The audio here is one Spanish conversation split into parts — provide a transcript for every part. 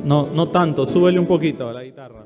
No, no tanto, súbele un poquito a la guitarra.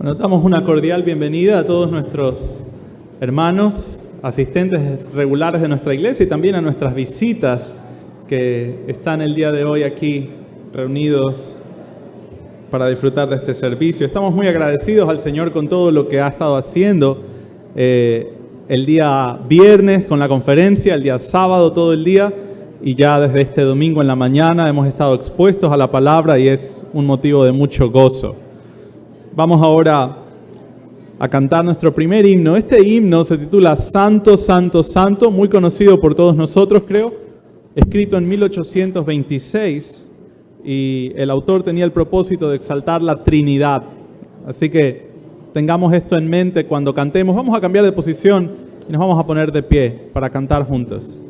Bueno, damos una cordial bienvenida a todos nuestros hermanos, asistentes regulares de nuestra iglesia y también a nuestras visitas que están el día de hoy aquí reunidos para disfrutar de este servicio. Estamos muy agradecidos al Señor con todo lo que ha estado haciendo el día viernes con la conferencia, el día sábado todo el día y ya desde este domingo en la mañana hemos estado expuestos a la palabra y es un motivo de mucho gozo. Vamos ahora a cantar nuestro primer himno. Este himno se titula Santo, Santo, Santo, muy conocido por todos nosotros, creo, escrito en 1826 y el autor tenía el propósito de exaltar la Trinidad. Así que tengamos esto en mente cuando cantemos. Vamos a cambiar de posición y nos vamos a poner de pie para cantar juntos.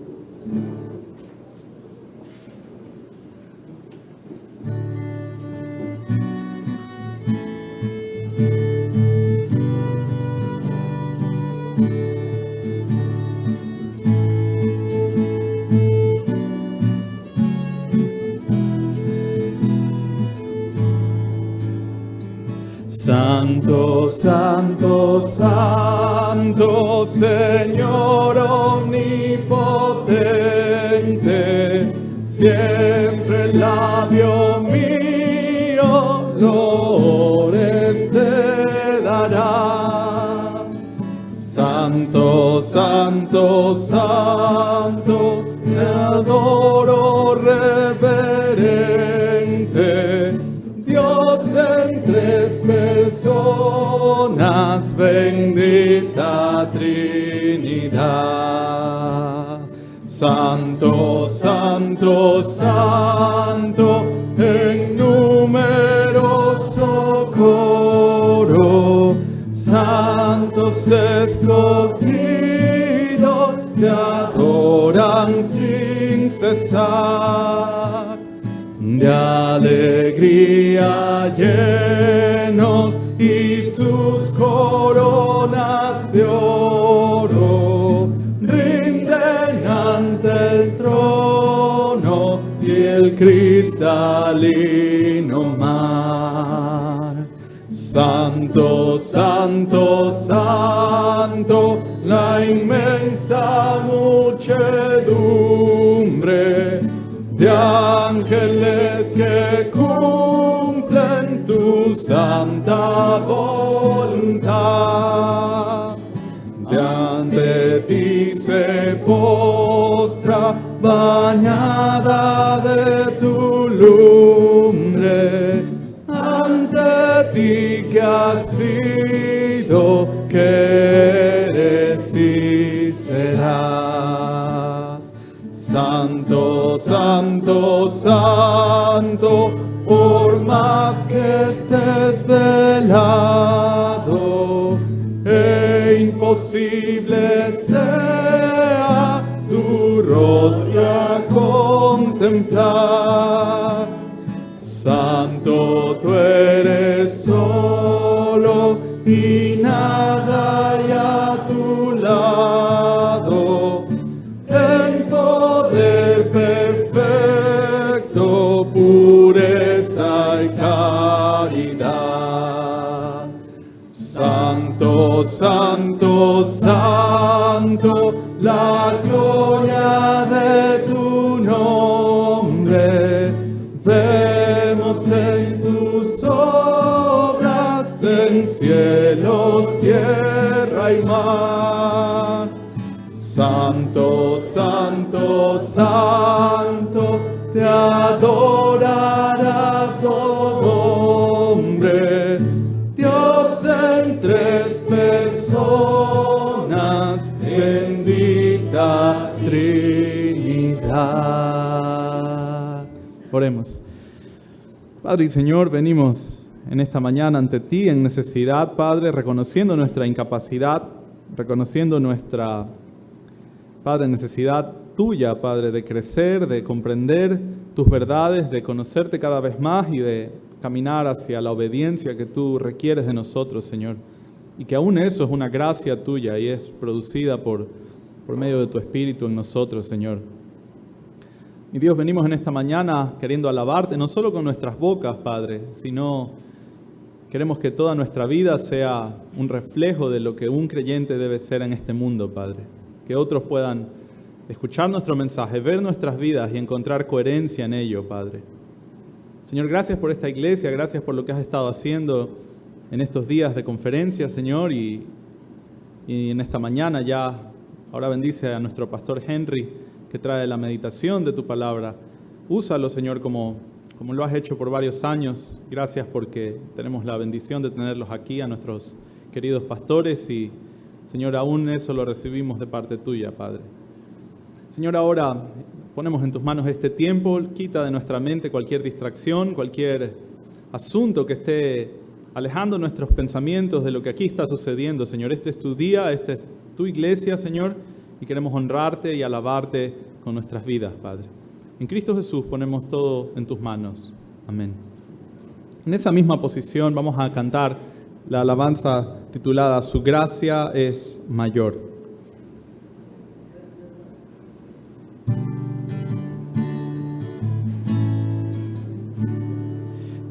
Santo, Santo, Santo, Señor omnipotente, siempre el labio mío loores te dará. Santo, Santo, Santo, te adoro reverente, Dios en tres personas, bendita Trinidad. Santo, Santo, Santo, en numeroso coro, santos escogidos te adoran sin cesar. De alegría llenos y sus coronas de oro rinden ante el trono y el cristalino mar. Santo, Santo, Santo, la inmensa muchedumbre de ángeles que cumplen tu santa voluntad. De ante ti se postra, bañada de tu lumbre, ante ti que has sido, que eres y serás. Santo, Santo, Santo, por más que estés velado, imposible sea tu rostro a contemplar. Santo tú eres solo y nada hay a tu lado. Poder perfecto, pureza y caridad. Santo, Santo, Santo, la gloria de tu nombre. Vemos en tus obras, en cielos, tierra y mar. Santo, Santo, Santo, te adorará todo hombre. Dios en tres personas, bendita Trinidad. Oremos. Padre y Señor, venimos en esta mañana ante ti en necesidad, Padre, reconociendo nuestra incapacidad, reconociendo nuestra, Padre, necesidad tuya, Padre, de crecer, de comprender tus verdades, de conocerte cada vez más y de caminar hacia la obediencia que tú requieres de nosotros, Señor. Y que aún eso es una gracia tuya y es producida por medio de tu Espíritu en nosotros, Señor. Mi Dios, venimos en esta mañana queriendo alabarte, no solo con nuestras bocas, Padre, sino Queremos que toda nuestra vida sea un reflejo de lo que un creyente debe ser en este mundo, Padre. Que otros puedan escuchar nuestro mensaje, ver nuestras vidas y encontrar coherencia en ello, Padre. Señor, gracias por esta iglesia, gracias por lo que has estado haciendo en estos días de conferencia, Señor, y en esta mañana ya. Ahora bendice a nuestro pastor Henry, que trae la meditación de tu palabra. Úsalo, Señor, como lo has hecho por varios años. Gracias porque tenemos la bendición de tenerlos aquí, a nuestros queridos pastores, y, Señor, aún eso lo recibimos de parte tuya, Padre. Señor, ahora ponemos en tus manos este tiempo. Quita de nuestra mente cualquier distracción, cualquier asunto que esté alejando nuestros pensamientos de lo que aquí está sucediendo, Señor. Este es tu día, esta es tu iglesia, Señor, y queremos honrarte y alabarte con nuestras vidas, Padre. En Cristo Jesús ponemos todo en tus manos. Amén. En esa misma posición vamos a cantar la alabanza titulada Su gracia es mayor.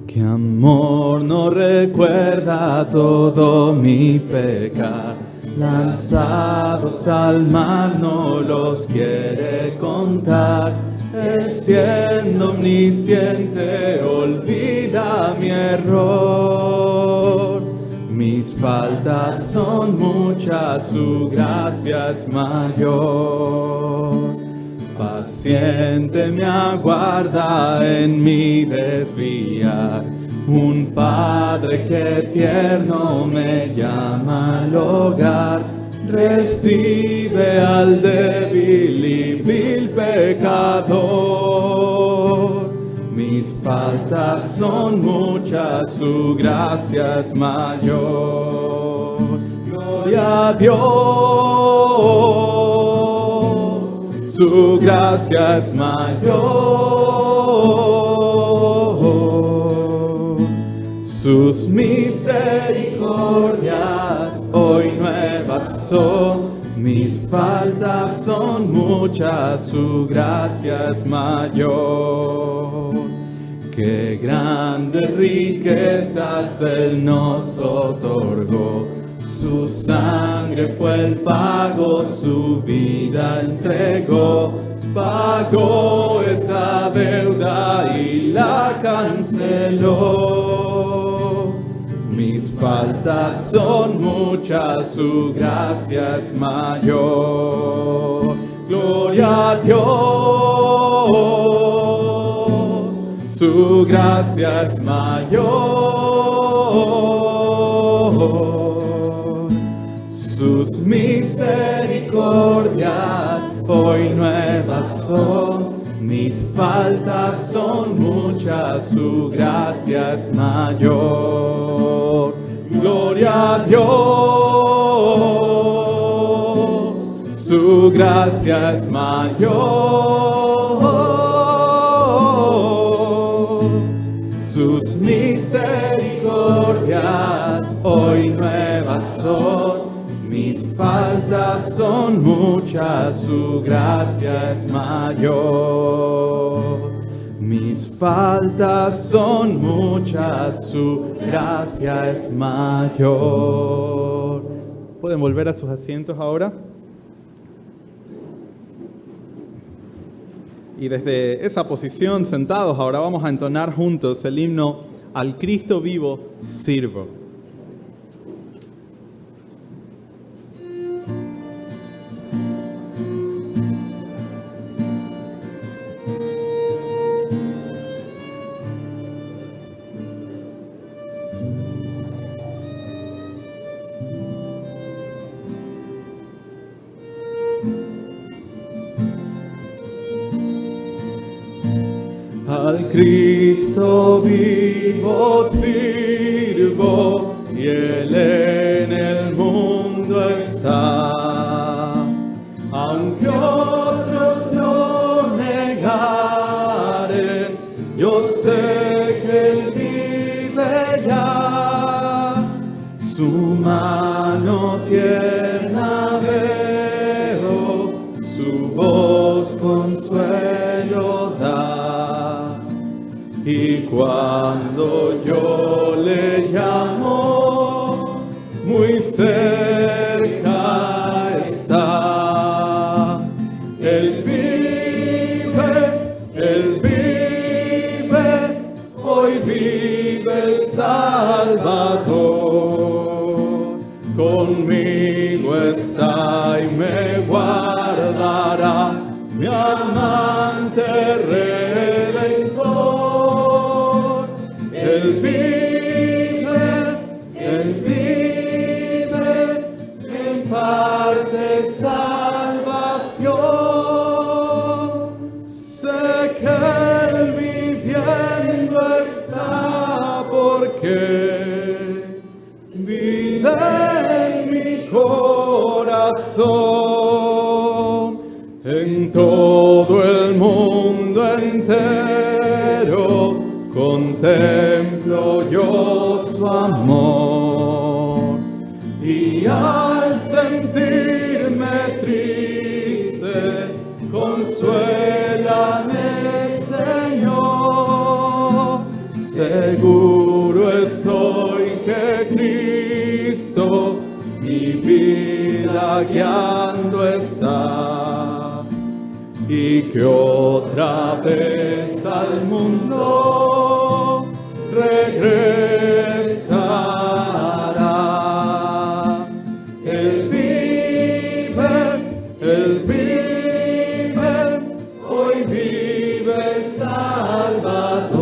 Que amor no recuerda todo mi pecado, lanzados al mar no los quiere contar. Él siendo omnisciente olvida mi error. Mis faltas son muchas, su gracia es mayor. Paciente me aguarda en mi desviar, un Padre que tierno me llama al hogar. Recibe al débil y vil pecador. Mis faltas son muchas, su gracia es mayor. Gloria a Dios, su gracia es mayor. Sus misericordias hoy nuevas son. Mis faltas son muchas, su gracia es mayor. Qué grandes riquezas Él nos otorgó. Su sangre fue el pago, su vida entregó. Pagó esa deuda y la canceló. Mis faltas son muchas, su gracia es mayor. Gloria a Dios, su gracia es mayor. Sus misericordias hoy nuevas son. Mis faltas son muchas, su gracia es mayor. Gloria a Dios, su gracia es mayor. Sus misericordias hoy nuevas son. Mis faltas son muchas, su gracia es mayor. Mis faltas son muchas, su gracia es mayor. ¿Pueden volver a sus asientos ahora? Y desde esa posición, sentados, ahora vamos a entonar juntos el himno Al Cristo vivo sirvo. Al Cristo vivo sirvo y Él en el mundo está. Aunque otros lo negaren, yo sé que Él vive ya. Su mano tierna veo, su voz consuelo da. Y cuando yo le llamo, cerca está. Él vive, hoy vive el Salvador. Conmigo está y me guardará, mi amante Redentor. Él vive, me imparte salvación. Sé que Él viviendo está porque vive en mi corazón. En todo el mundo entero contemplo yo su amor, y al sentirme triste, consuélame, Señor. Seguro estoy que Cristo mi vida guiando está, y que otra vez al mundo regresará. Él vive, hoy vive el Salvador.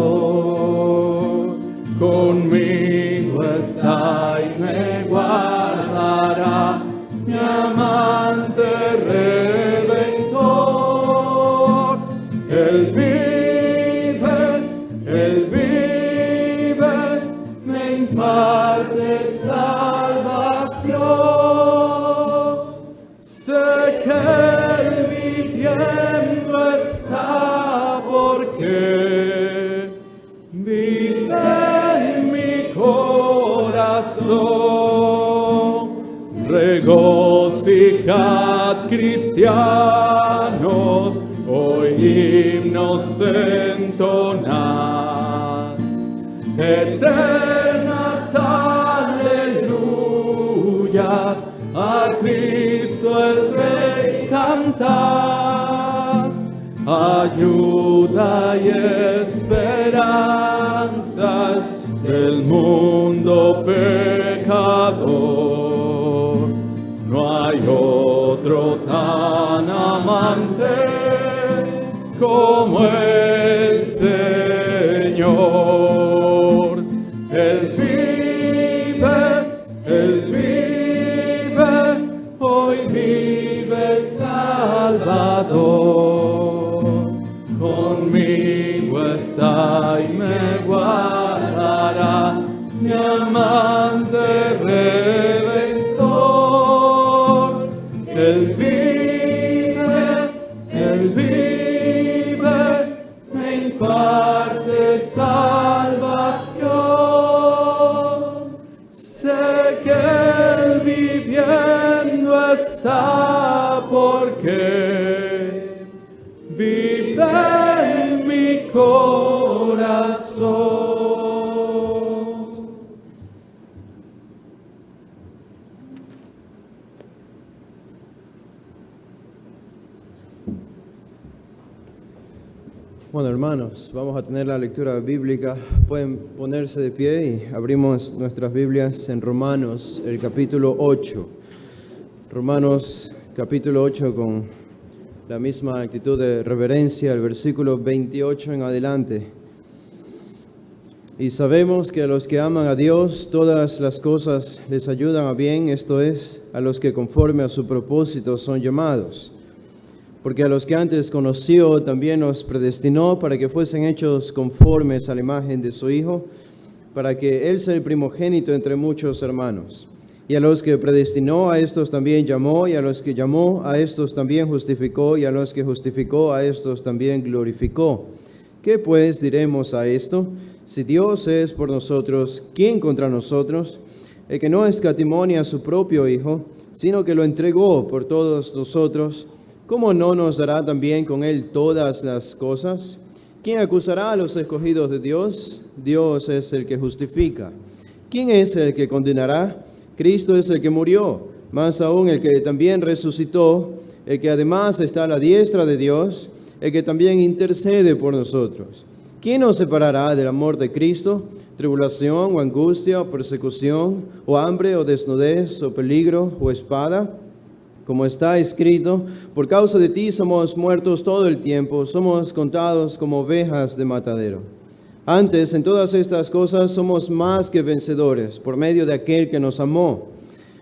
Conmigo está y me guardará, mi amante Redentor. Él vive, me imparte salvación. Sé que Él viviendo está porque vive en mi corazón. Regocijad, cristianos, hoy himnos entonad, eternas aleluyas, a Cristo el Rey cantad. Ayuda y esperanzas del mundo pecador. No hay otro tan amante como el Señor. Él vive, hoy vive el Salvador. Conmigo está y me guardará, mi amante Redentor. Él vive, me imparte salvación. Sé que Él viviendo está porque vive en mi corazón. Bueno, hermanos, vamos a tener la lectura bíblica. Pueden ponerse de pie y abrimos nuestras Biblias en Romanos, el capítulo 8. Romanos, capítulo 8, con la misma actitud de reverencia, el versículo 28 en adelante. Y sabemos que a los que aman a Dios, todas las cosas les ayudan a bien, esto es, a los que conforme a su propósito son llamados. Porque a los que antes conoció, también los predestinó para que fuesen hechos conformes a la imagen de su Hijo, para que Él sea el primogénito entre muchos hermanos. Y a los que predestinó, a estos también llamó, y a los que llamó, a estos también justificó, y a los que justificó, a estos también glorificó. ¿Qué pues diremos a esto? Si Dios es por nosotros, ¿quién contra nosotros? El que no escatimó a su propio Hijo, sino que lo entregó por todos nosotros, ¿cómo no nos dará también con Él todas las cosas? ¿Quién acusará a los escogidos de Dios? Dios es el que justifica. ¿Quién es el que condenará? Cristo es el que murió, más aún el que también resucitó, el que además está a la diestra de Dios, el que también intercede por nosotros. ¿Quién nos separará del amor de Cristo? ¿Tribulación o angustia o persecución o hambre o desnudez o peligro o espada? Como está escrito, por causa de ti somos muertos todo el tiempo, somos contados como ovejas de matadero. Antes, en todas estas cosas somos más que vencedores por medio de aquel que nos amó.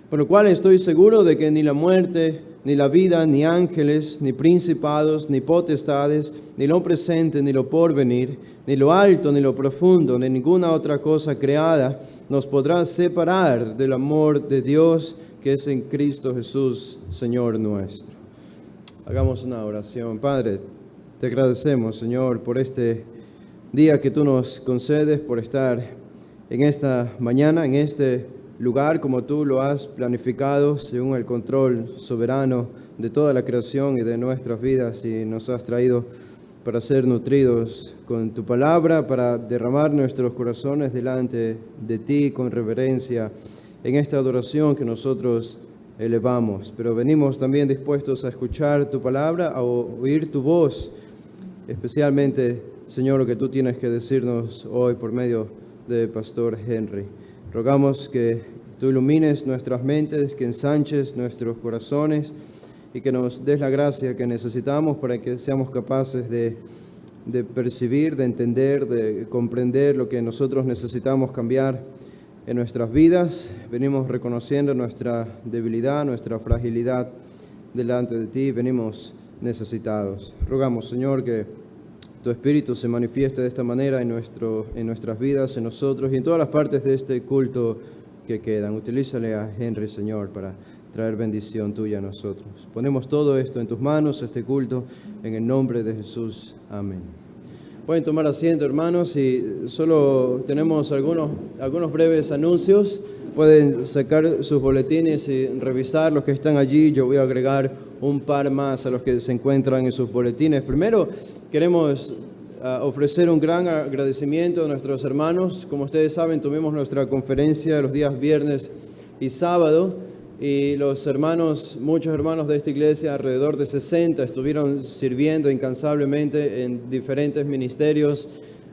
Por lo cual estoy seguro de que ni la muerte, ni la vida, ni ángeles, ni principados, ni potestades, ni lo presente, ni lo porvenir, ni lo alto, ni lo profundo, ni ninguna otra cosa creada nos podrá separar del amor de Dios que es en Cristo Jesús, Señor nuestro. Hagamos una oración. Padre, te agradecemos, Señor, por este día que tú nos concedes, por estar en esta mañana, en este lugar como tú lo has planificado, según el control soberano de toda la creación y de nuestras vidas, y nos has traído para ser nutridos con tu palabra, para derramar nuestros corazones delante de ti con reverencia en esta adoración que nosotros elevamos. Pero venimos también dispuestos a escuchar tu palabra, a oír tu voz, especialmente, Señor, lo que tú tienes que decirnos hoy por medio del Pastor Henry. Rogamos que tú ilumines nuestras mentes, que ensanches nuestros corazones y que nos des la gracia que necesitamos para que seamos capaces de percibir, de entender, de comprender lo que nosotros necesitamos cambiar en nuestras vidas. Venimos reconociendo nuestra debilidad, nuestra fragilidad delante de ti, venimos necesitados. Rogamos, Señor, que tu Espíritu se manifieste de esta manera en nuestras vidas, en nosotros y en todas las partes de este culto que quedan. Utilízale a Henry, Señor, para traer bendición tuya a nosotros. Ponemos todo esto en tus manos, este culto, en el nombre de Jesús. Amén. Pueden tomar asiento, hermanos, y solo tenemos algunos breves anuncios. Pueden sacar sus boletines y revisar los que están allí. Yo voy a agregar un par más a los que se encuentran en sus boletines. Primero, queremos ofrecer un gran agradecimiento a nuestros hermanos. Como ustedes saben, tuvimos nuestra conferencia los días viernes y sábado, y los hermanos, muchos hermanos de esta iglesia, alrededor de 60, estuvieron sirviendo incansablemente en diferentes ministerios.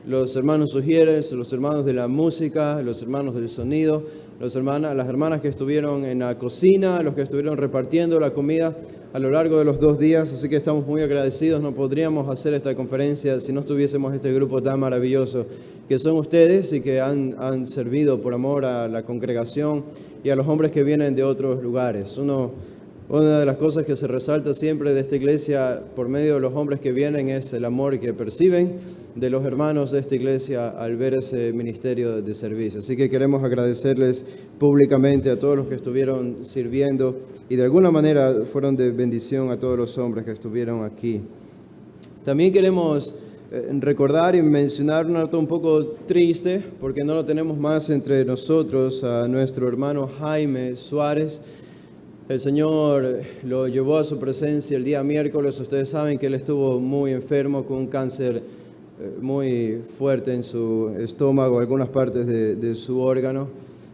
Los hermanos sugieres, los hermanos de la música, los hermanos del sonido, las hermanas que estuvieron en la cocina, los que estuvieron repartiendo la comida a lo largo de los 2 días. Así que estamos muy agradecidos. No podríamos hacer esta conferencia si no tuviésemos este grupo tan maravilloso que son ustedes y que han servido por amor a la congregación y a los hombres que vienen de otros lugares. Una de las cosas que se resalta siempre de esta iglesia por medio de los hombres que vienen es el amor que perciben de los hermanos de esta iglesia al ver ese ministerio de servicio. Así que queremos agradecerles públicamente a todos los que estuvieron sirviendo y de alguna manera fueron de bendición a todos los hombres que estuvieron aquí. También queremos recordar y mencionar una nota un poco triste porque no lo tenemos más entre nosotros, a nuestro hermano Jaime Suárez. El Señor lo llevó a su presencia el día miércoles. Ustedes saben que él estuvo muy enfermo con un cáncer muy fuerte en su estómago, algunas partes de su órgano.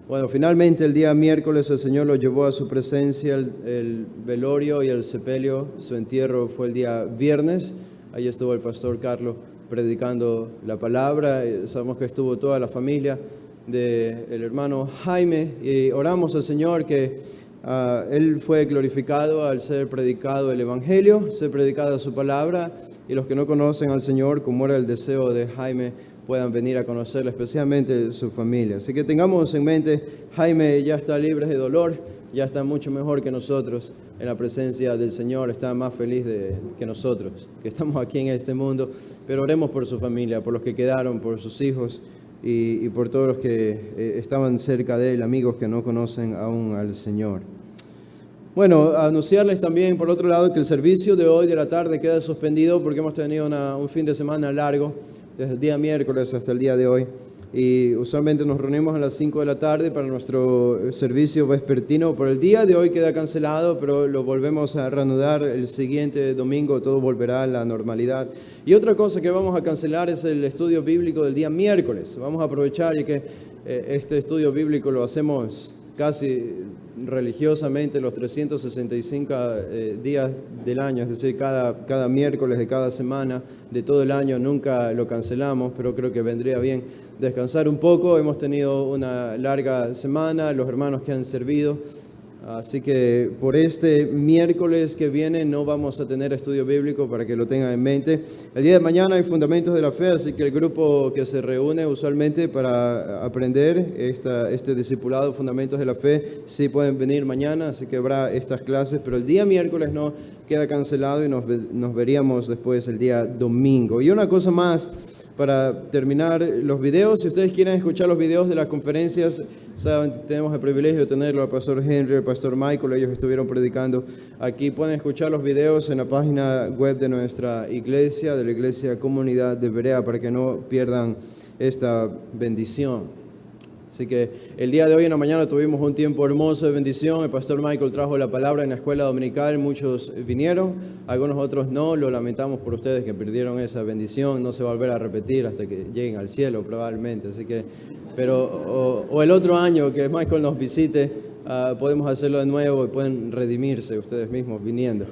Bueno, finalmente el día miércoles el Señor lo llevó a su presencia. El velorio y el sepelio, su entierro fue el día viernes. Allí estuvo el pastor Carlos predicando la palabra. Sabemos que estuvo toda la familia del hermano Jaime y oramos al Señor que él fue glorificado al ser predicado el Evangelio, ser predicada su palabra, y los que no conocen al Señor, como era el deseo de Jaime, puedan venir a conocerle, especialmente su familia. Así que tengamos en mente, Jaime ya está libre de dolor, ya está mucho mejor que nosotros en la presencia del Señor, está más feliz que nosotros, que estamos aquí en este mundo, pero oremos por su familia, por los que quedaron, por sus hijos y por todos los que estaban cerca de él, amigos que no conocen aún al Señor. Bueno, anunciarles también, por otro lado, que el servicio de hoy de la tarde queda suspendido porque hemos tenido un fin de semana largo, desde el día miércoles hasta el día de hoy. Y usualmente nos reunimos a las 5 de la tarde para nuestro servicio vespertino. Por el día de hoy queda cancelado, pero lo volvemos a reanudar el siguiente domingo, todo volverá a la normalidad. Y otra cosa que vamos a cancelar es el estudio bíblico del día miércoles. Vamos a aprovechar, ya que este estudio bíblico lo hacemos casi religiosamente los 365 días del año, es decir, cada miércoles de cada semana de todo el año. Nunca lo cancelamos, pero creo que vendría bien descansar un poco. Hemos tenido una larga semana, los hermanos que han servido, así que por este miércoles que viene no vamos a tener estudio bíblico, para que lo tengan en mente. El día de mañana hay Fundamentos de la Fe, así que el grupo que se reúne usualmente para aprender este discipulado, Fundamentos de la Fe, sí pueden venir mañana, así que habrá estas clases, pero el día miércoles no queda cancelado y nos veríamos después el día domingo. Y una cosa más, para terminar, los videos, si ustedes quieren escuchar los videos de las conferencias, saben, tenemos el privilegio de tenerlo al pastor Henry, al pastor Michael, ellos estuvieron predicando aquí. Pueden escuchar los videos en la página web de nuestra iglesia, de la Iglesia Comunidad de Berea, para que no pierdan esta bendición. Así que el día de hoy en la mañana tuvimos un tiempo hermoso de bendición. El pastor Michael trajo la palabra en la escuela dominical. Muchos vinieron, algunos otros no. Lo lamentamos por ustedes que perdieron esa bendición. No se va a volver a repetir hasta que lleguen al cielo probablemente. Así que, pero o el otro año que Michael nos visite, podemos hacerlo de nuevo y pueden redimirse ustedes mismos viniendo.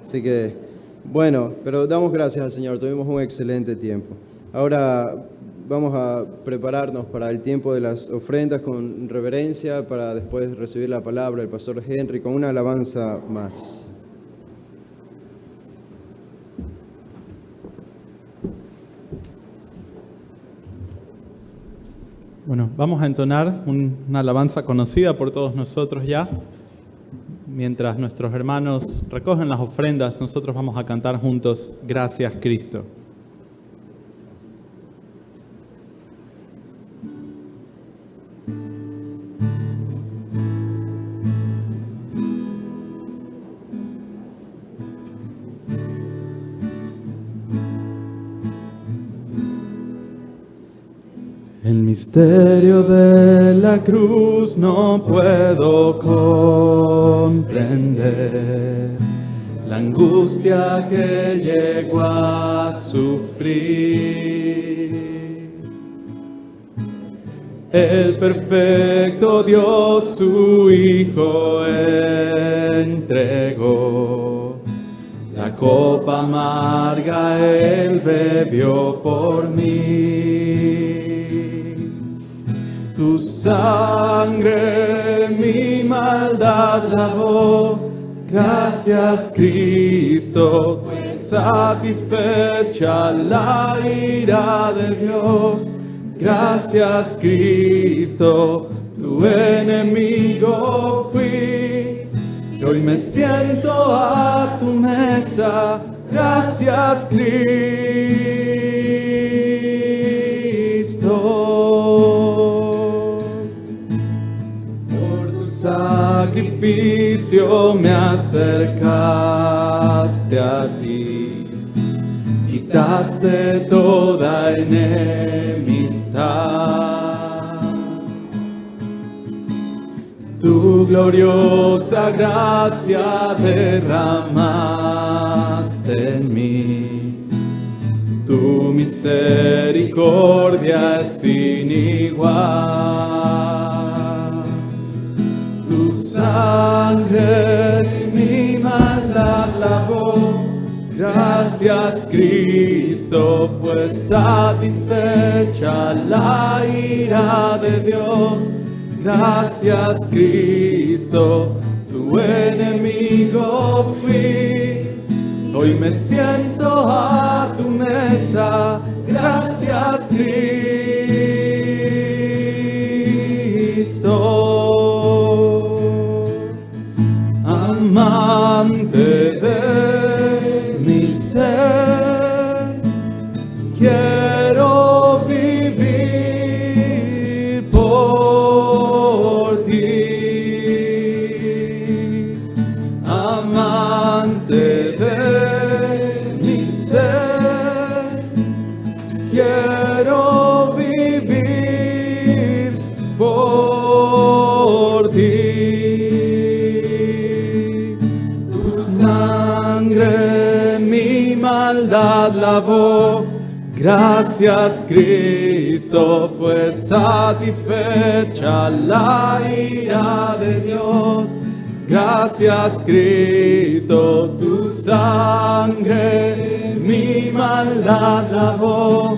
Así que, bueno, pero damos gracias al Señor. Tuvimos un excelente tiempo. Ahora vamos a prepararnos para el tiempo de las ofrendas con reverencia, para después recibir la palabra del pastor Henry con una alabanza más. Bueno, vamos a entonar una alabanza conocida por todos nosotros ya. Mientras nuestros hermanos recogen las ofrendas, nosotros vamos a cantar juntos Gracias Cristo. El misterio de la cruz no puedo comprender, la angustia que llegó a sufrir. El perfecto Dios su Hijo entregó, la copa amarga Él bebió por mí. Tu sangre mi maldad lavó, gracias Cristo, fue satisfecha la ira de Dios. Gracias Cristo, tu enemigo fui, y hoy me siento a tu mesa. Gracias Cristo, por tu sacrificio me acercaste a ti, quitaste toda enemistad. Tu gloriosa gracia derramaste en mí, tu misericordia es sin igual. Tu sangre mi maldad lavó, gracias Cristo, fue satisfecha la ira de Dios. Gracias Cristo, tu enemigo fui, hoy me siento a tu mesa. Gracias Cristo, amante de mi ser, quiero vivir por ti, amante de mi ser, quiero vivir por ti. Tu sangre mi maldad lavó, Gracias, Cristo, fue satisfecha la ira de Dios. Gracias, Cristo, tu sangre mi maldad lavó.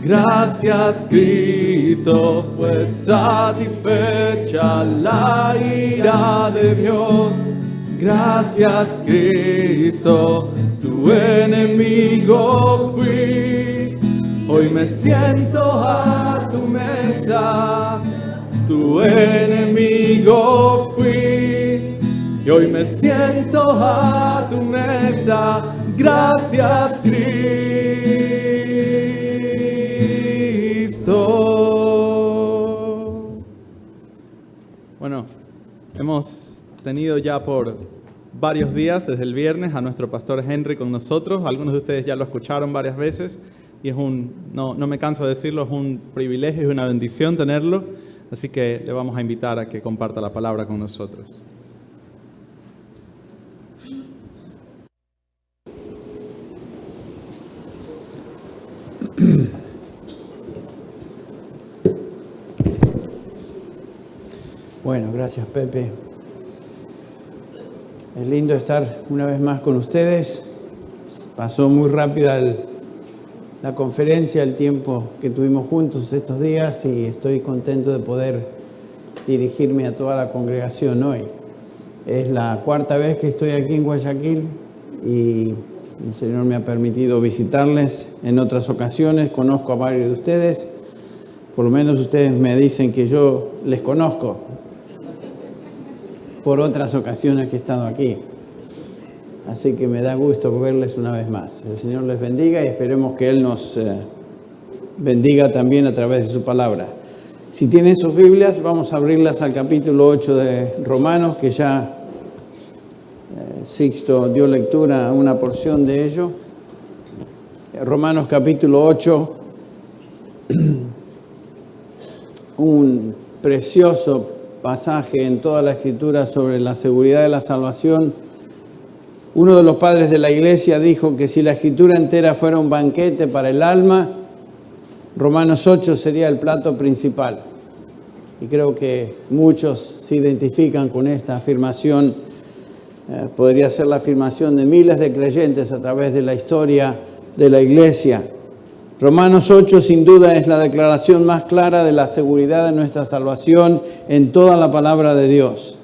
Gracias, Cristo, fue satisfecha la ira de Dios. Gracias, Cristo, tu enemigo fui. Hoy me siento a tu mesa, tu enemigo fui. Y hoy me siento a tu mesa, gracias, Cristo. Bueno, hemos tenido ya por varios días, desde el viernes, a nuestro pastor Henry con nosotros. Algunos de ustedes ya lo escucharon varias veces y no me canso de decirlo, es un privilegio y una bendición tenerlo. Así que le vamos a invitar a que comparta la palabra con nosotros. Bueno, gracias Pepe. Es lindo estar una vez más con ustedes. Pasó muy rápida la conferencia, el tiempo que tuvimos juntos estos días y estoy contento de poder dirigirme a toda la congregación hoy. Es la cuarta vez que estoy aquí en Guayaquil y el Señor me ha permitido visitarles en otras ocasiones. Conozco a varios de ustedes, por lo menos ustedes me dicen que yo les conozco por otras ocasiones que he estado aquí. Así que me da gusto verles una vez más. El Señor les bendiga y esperemos que Él nos bendiga también a través de su palabra. Si tienen sus Biblias, vamos a abrirlas al capítulo 8 de Romanos, que ya Sixto dio lectura a una porción de ello. Romanos capítulo 8, un precioso pasaje en toda la Escritura sobre la seguridad de la salvación. Uno de los padres de la iglesia dijo que si la Escritura entera fuera un banquete para el alma, Romanos 8 sería el plato principal. Y creo que muchos se identifican con esta afirmación. Podría ser la afirmación de miles de creyentes a través de la historia de la iglesia. Romanos 8 sin duda es la declaración más clara de la seguridad de nuestra salvación en toda la palabra de Dios.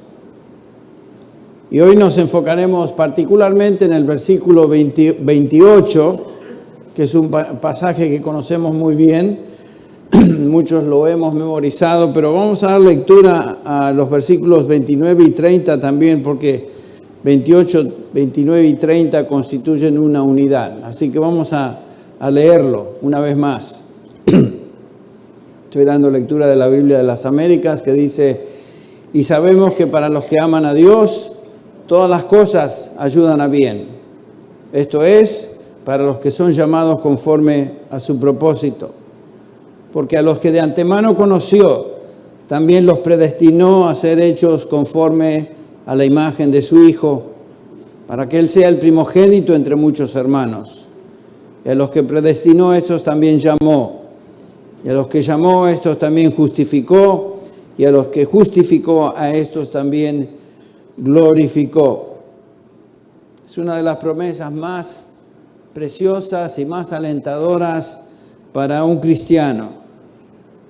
Y hoy nos enfocaremos particularmente en el versículo 28, que es un pasaje que conocemos muy bien, muchos lo hemos memorizado, pero vamos a dar lectura a los versículos 29 y 30 también, porque 28, 29 y 30 constituyen una unidad. Así que vamos a leerlo una vez más. Estoy dando lectura de la Biblia de las Américas, que dice: y sabemos que para los que aman a Dios, todas las cosas ayudan a bien. Esto es, para los que son llamados conforme a su propósito. Porque a los que de antemano conoció, también los predestinó a ser hechos conforme a la imagen de su Hijo, para que Él sea el primogénito entre muchos hermanos. Y a los que predestinó, estos también llamó. Y a los que llamó, estos también justificó. Y a los que justificó, a estos también glorificó. Es una de las promesas más preciosas y más alentadoras para un cristiano.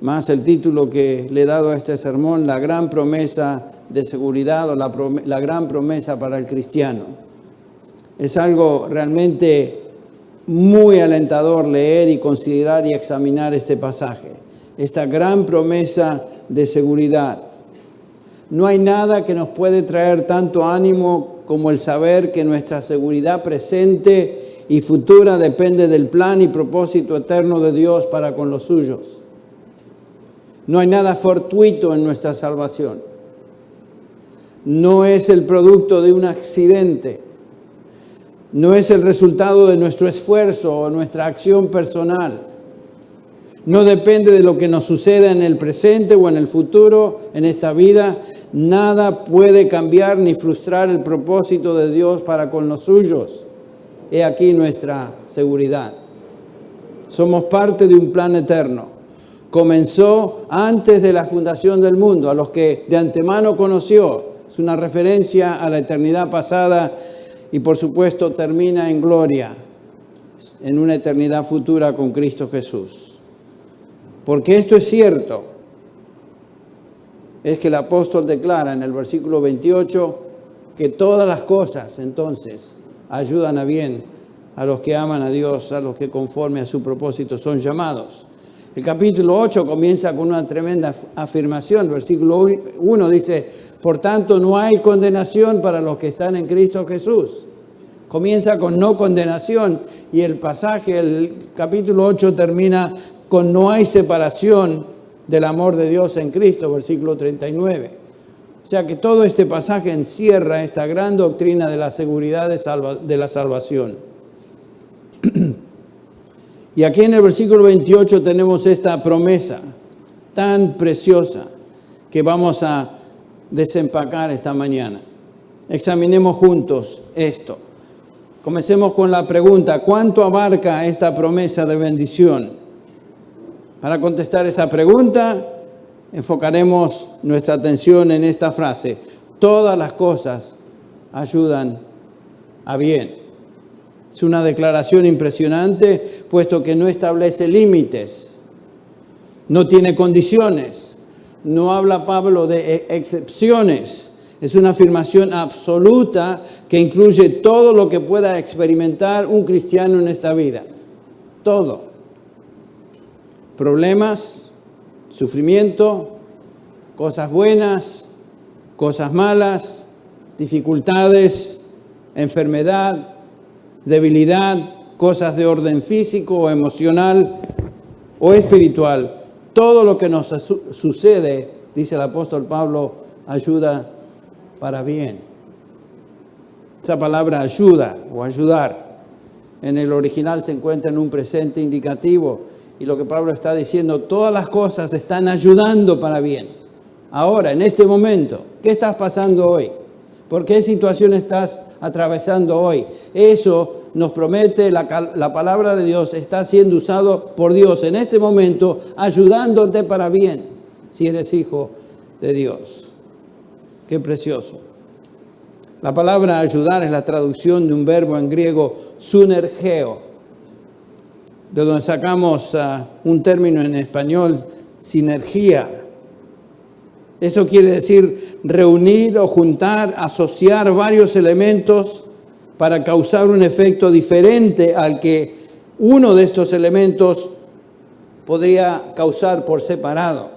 Más el título que le he dado a este sermón, la gran promesa de seguridad o la gran promesa para el cristiano. Es algo realmente muy alentador leer y considerar y examinar este pasaje, esta gran promesa de seguridad. No hay nada que nos puede traer tanto ánimo como el saber que nuestra seguridad presente y futura depende del plan y propósito eterno de Dios para con los suyos. No hay nada fortuito en nuestra salvación. No es el producto de un accidente. No es el resultado de nuestro esfuerzo o nuestra acción personal. No depende de lo que nos suceda en el presente o en el futuro, en esta vida. Nada puede cambiar ni frustrar el propósito de Dios para con los suyos. He aquí nuestra seguridad. Somos parte de un plan eterno. Comenzó antes de la fundación del mundo, a los que de antemano conoció. Es una referencia a la eternidad pasada y por supuesto termina en gloria, en una eternidad futura con Cristo Jesús. Porque esto es cierto, es que el apóstol declara en el versículo 28 que todas las cosas entonces ayudan a bien a los que aman a Dios, a los que conforme a su propósito son llamados. El capítulo 8 comienza con una tremenda afirmación. El versículo 1 dice, por tanto no hay condenación para los que están en Cristo Jesús. Comienza con no condenación y el pasaje, el capítulo 8 termina con no hay separación del amor de Dios en Cristo, versículo 39. O sea que todo este pasaje encierra esta gran doctrina de la seguridad de la salvación. Y aquí en el versículo 28 tenemos esta promesa tan preciosa que vamos a desempacar esta mañana. Examinemos juntos esto. Comencemos con la pregunta, ¿cuánto abarca esta promesa de bendición? Para contestar esa pregunta, enfocaremos nuestra atención en esta frase. Todas las cosas ayudan a bien. Es una declaración impresionante, puesto que no establece límites, no tiene condiciones, no habla Pablo de excepciones. Es una afirmación absoluta que incluye todo lo que pueda experimentar un cristiano en esta vida. Todo. Problemas, sufrimiento, cosas buenas, cosas malas, dificultades, enfermedad, debilidad, cosas de orden físico o emocional o espiritual. Todo lo que nos sucede, dice el apóstol Pablo, ayuda para bien. Esa palabra ayuda o ayudar en el original se encuentra en un presente indicativo y lo que Pablo está diciendo, todas las cosas están ayudando para bien. Ahora, en este momento, ¿qué estás pasando hoy? ¿Por qué situación estás atravesando hoy? Eso nos promete, la palabra de Dios está siendo usado por Dios en este momento, ayudándote para bien, si eres hijo de Dios. Qué precioso. La palabra ayudar es la traducción de un verbo en griego, sunergeo, de donde sacamos un término en español, sinergia. Eso quiere decir reunir o juntar, asociar varios elementos para causar un efecto diferente al que uno de estos elementos podría causar por separado.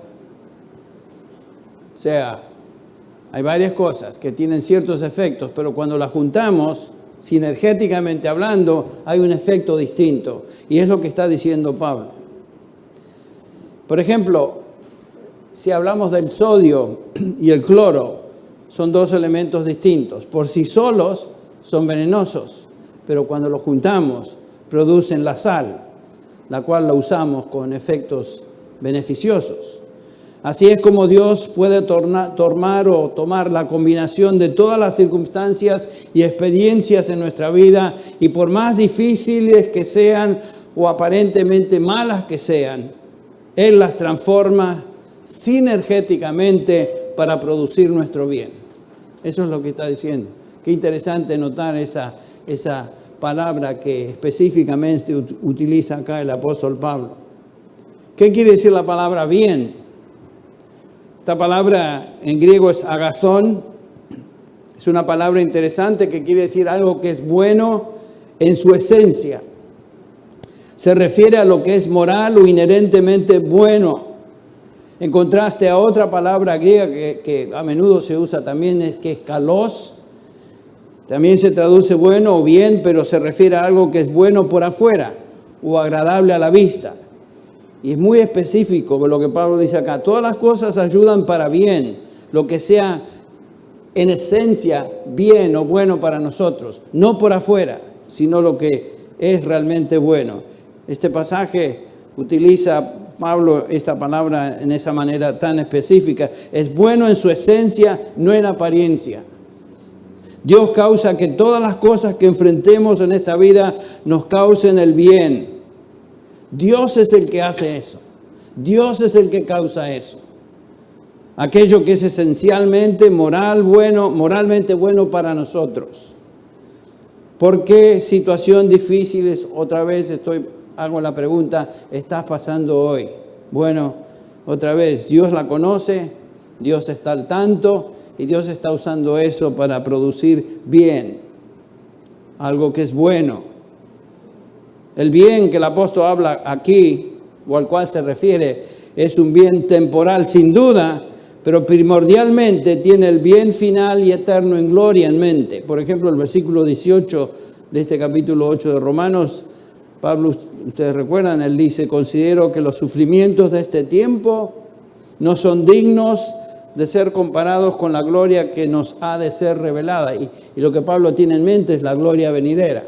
O sea, hay varias cosas que tienen ciertos efectos, pero cuando las juntamos, sinergéticamente hablando, hay un efecto distinto. Y es lo que está diciendo Pablo. Por ejemplo, si hablamos del sodio y el cloro, son dos elementos distintos. Por sí solos son venenosos, pero cuando los juntamos producen la sal, la cual la usamos con efectos beneficiosos. Así es como Dios puede tomar la combinación de todas las circunstancias y experiencias en nuestra vida y por más difíciles que sean o aparentemente malas que sean, Él las transforma sinergéticamente para producir nuestro bien. Eso es lo que está diciendo. Qué interesante notar esa palabra que específicamente utiliza acá el apóstol Pablo. ¿Qué quiere decir la palabra bien? Esta palabra en griego es agazón. Es una palabra interesante que quiere decir algo que es bueno en su esencia. Se refiere a lo que es moral o inherentemente bueno. En contraste a otra palabra griega que a menudo se usa también, que es kalos. También se traduce bueno o bien, pero se refiere a algo que es bueno por afuera o agradable a la vista. Y es muy específico lo que Pablo dice acá. Todas las cosas ayudan para bien, lo que sea en esencia bien o bueno para nosotros. No por afuera, sino lo que es realmente bueno. Este pasaje utiliza Pablo esta palabra en esa manera tan específica. Es bueno en su esencia, no en apariencia. Dios causa que todas las cosas que enfrentemos en esta vida nos causen el bien. Dios es el que hace eso. Dios es el que causa eso. Aquello que es esencialmente moralmente bueno para nosotros. ¿Por qué situación difíciles, otra vez hago la pregunta, estás pasando hoy? Bueno, otra vez, Dios la conoce, Dios está al tanto y Dios está usando eso para producir bien, algo que es bueno. El bien que el apóstol habla aquí, o al cual se refiere, es un bien temporal sin duda, pero primordialmente tiene el bien final y eterno en gloria en mente. Por ejemplo, el versículo 18 de este capítulo 8 de Romanos, Pablo, ustedes recuerdan, él dice, considero que los sufrimientos de este tiempo no son dignos de ser comparados con la gloria que nos ha de ser revelada. Y lo que Pablo tiene en mente es la gloria venidera,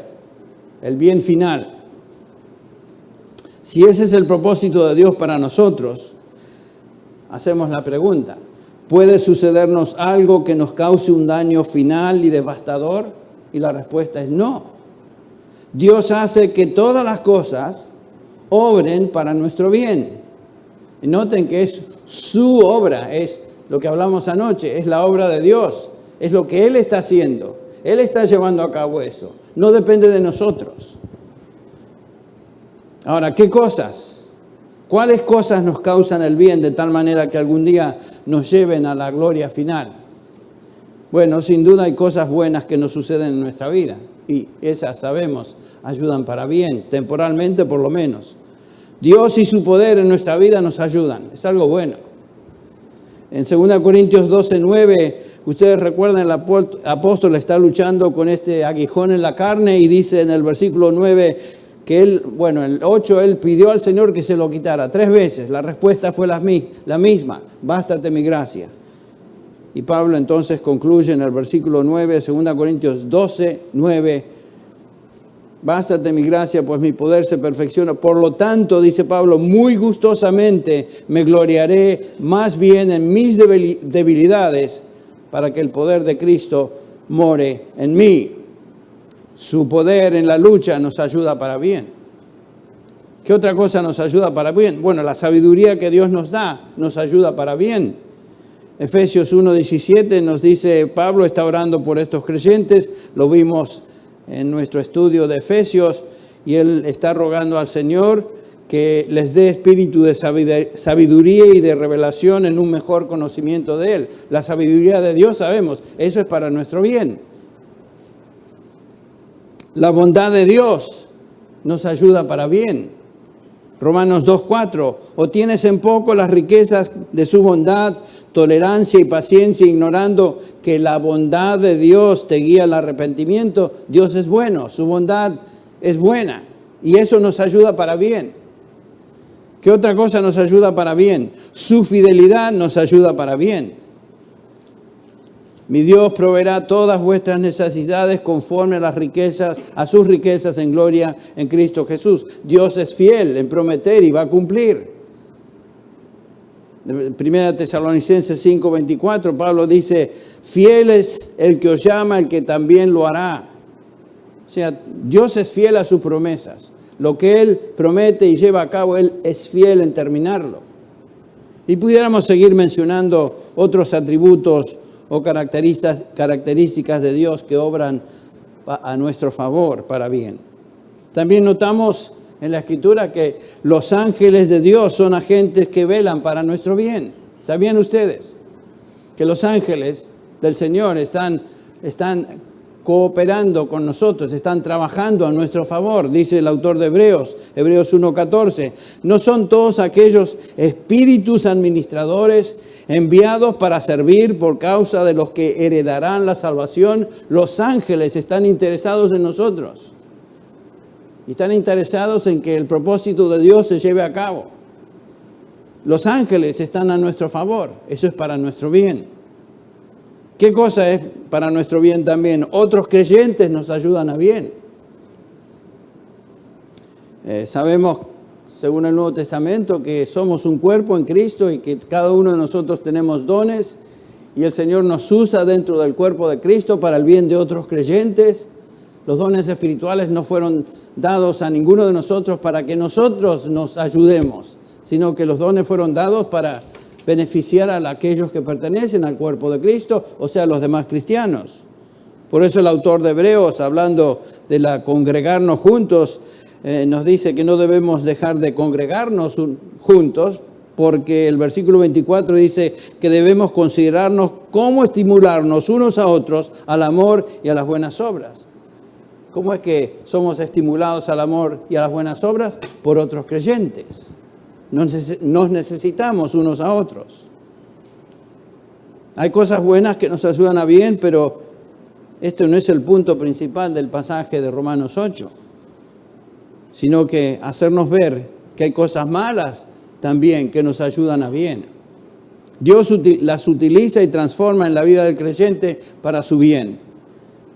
el bien final. Si ese es el propósito de Dios para nosotros, hacemos la pregunta, ¿puede sucedernos algo que nos cause un daño final y devastador? Y la respuesta es no. Dios hace que todas las cosas obren para nuestro bien. Y noten que es su obra, es lo que hablamos anoche, es la obra de Dios, es lo que Él está haciendo. Él está llevando a cabo eso, no depende de nosotros. Ahora, ¿qué cosas? ¿Cuáles cosas nos causan el bien de tal manera que algún día nos lleven a la gloria final? Bueno, sin duda hay cosas buenas que nos suceden en nuestra vida y esas, sabemos, ayudan para bien, temporalmente por lo menos. Dios y su poder en nuestra vida nos ayudan, es algo bueno. En 2 Corintios 12:9, ustedes recuerdan, el apóstol está luchando con este aguijón en la carne y dice en el versículo 9, que el 8, él pidió al Señor que se lo quitara 3 veces. La respuesta fue la misma, bástate mi gracia. Y Pablo entonces concluye en el versículo 9, 2 Corintios 12:9, bástate mi gracia, pues mi poder se perfecciona. Por lo tanto, dice Pablo, muy gustosamente me gloriaré más bien en mis debilidades, para que el poder de Cristo more en mí. Su poder en la lucha nos ayuda para bien. ¿Qué otra cosa nos ayuda para bien? Bueno, la sabiduría que Dios nos da nos ayuda para bien. Efesios 1:17 nos dice, Pablo está orando por estos creyentes, lo vimos en nuestro estudio de Efesios, y él está rogando al Señor que les dé espíritu de sabiduría y de revelación en un mejor conocimiento de Él. La sabiduría de Dios, sabemos, eso es para nuestro bien. La bondad de Dios nos ayuda para bien. Romanos 2:4, o tienes en poco las riquezas de su bondad, tolerancia y paciencia, ignorando que la bondad de Dios te guía al arrepentimiento. Dios es bueno, su bondad es buena y eso nos ayuda para bien. ¿Qué otra cosa nos ayuda para bien? Su fidelidad nos ayuda para bien. Mi Dios proveerá todas vuestras necesidades conforme a sus riquezas en gloria en Cristo Jesús. Dios es fiel en prometer y va a cumplir. 1 Tesalonicenses 5:24, Pablo dice, fiel es el que os llama, el que también lo hará. O sea, Dios es fiel a sus promesas. Lo que Él promete y lleva a cabo, Él es fiel en terminarlo. Y pudiéramos seguir mencionando otros atributos o características de Dios que obran a nuestro favor para bien. También notamos en la Escritura que los ángeles de Dios son agentes que velan para nuestro bien. ¿Sabían ustedes que los ángeles del Señor están cooperando con nosotros, están trabajando a nuestro favor? Dice el autor de Hebreos 1:14, ¿no son todos aquellos espíritus administradores enviados para servir por causa de los que heredarán la salvación? Los ángeles están interesados en nosotros. Y están interesados en que el propósito de Dios se lleve a cabo. Los ángeles están a nuestro favor. Eso es para nuestro bien. ¿Qué cosa es para nuestro bien también? Otros creyentes nos ayudan a bien. Sabemos, según el Nuevo Testamento, que somos un cuerpo en Cristo y que cada uno de nosotros tenemos dones y el Señor nos usa dentro del cuerpo de Cristo para el bien de otros creyentes. Los dones espirituales no fueron dados a ninguno de nosotros para que nosotros nos ayudemos, sino que los dones fueron dados para beneficiar a aquellos que pertenecen al cuerpo de Cristo, o sea, los demás cristianos. Por eso el autor de Hebreos, hablando de la congregarnos juntos, nos dice que no debemos dejar de congregarnos juntos, porque el versículo 24 dice que debemos considerarnos cómo estimularnos unos a otros al amor y a las buenas obras. ¿Cómo es que somos estimulados al amor y a las buenas obras? Por otros creyentes. Nos necesitamos unos a otros. Hay cosas buenas que nos ayudan a bien, pero esto no es el punto principal del pasaje de Romanos 8, sino que hacernos ver que hay cosas malas también que nos ayudan a bien. Dios las utiliza y transforma en la vida del creyente para su bien.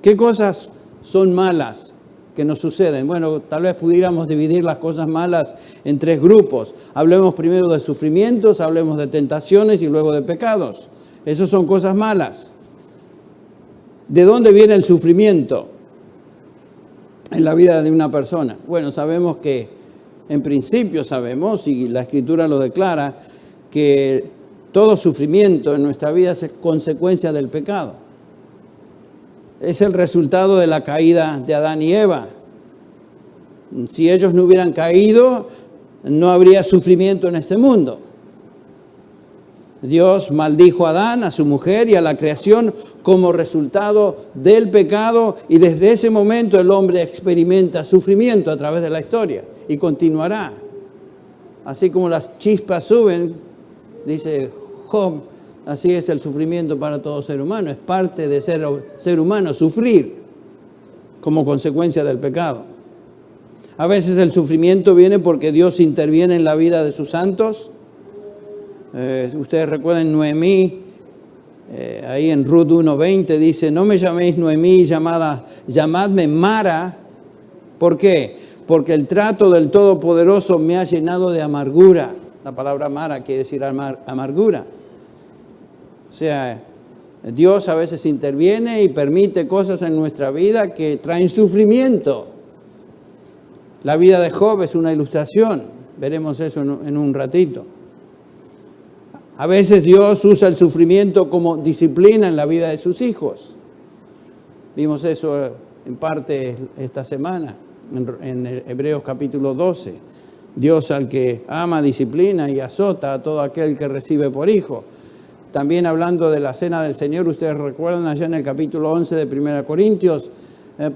¿Qué cosas son malas que nos suceden? Bueno, tal vez pudiéramos dividir las cosas malas en 3 grupos. Hablemos primero de sufrimientos, hablemos de tentaciones y luego de pecados. Esas son cosas malas. ¿De dónde viene el sufrimiento en la vida de una persona? Bueno, sabemos que, en principio sabemos, y la Escritura lo declara, que todo sufrimiento en nuestra vida es consecuencia del pecado. Es el resultado de la caída de Adán y Eva. Si ellos no hubieran caído, no habría sufrimiento en este mundo. Dios maldijo a Adán, a su mujer y a la creación como resultado del pecado, y desde ese momento el hombre experimenta sufrimiento a través de la historia y continuará. Así como las chispas suben, dice Job, así es el sufrimiento para todo ser humano. Es parte de ser humano sufrir como consecuencia del pecado. A veces el sufrimiento viene porque Dios interviene en la vida de sus santos. Ustedes recuerdan Noemí, ahí en Ruth 1:20 dice: no me llaméis Noemí, llamadme Mara. ¿Por qué? Porque el trato del Todopoderoso me ha llenado de amargura. La palabra Mara quiere decir amargura. O sea, Dios a veces interviene y permite cosas en nuestra vida que traen sufrimiento. La vida de Job es una ilustración. Veremos eso en un ratito. A veces Dios usa el sufrimiento como disciplina en la vida de sus hijos. Vimos eso en parte esta semana, en Hebreos capítulo 12. Dios al que ama, disciplina y azota a todo aquel que recibe por hijo. También hablando de la cena del Señor, ustedes recuerdan allá en el capítulo 11 de 1 Corintios,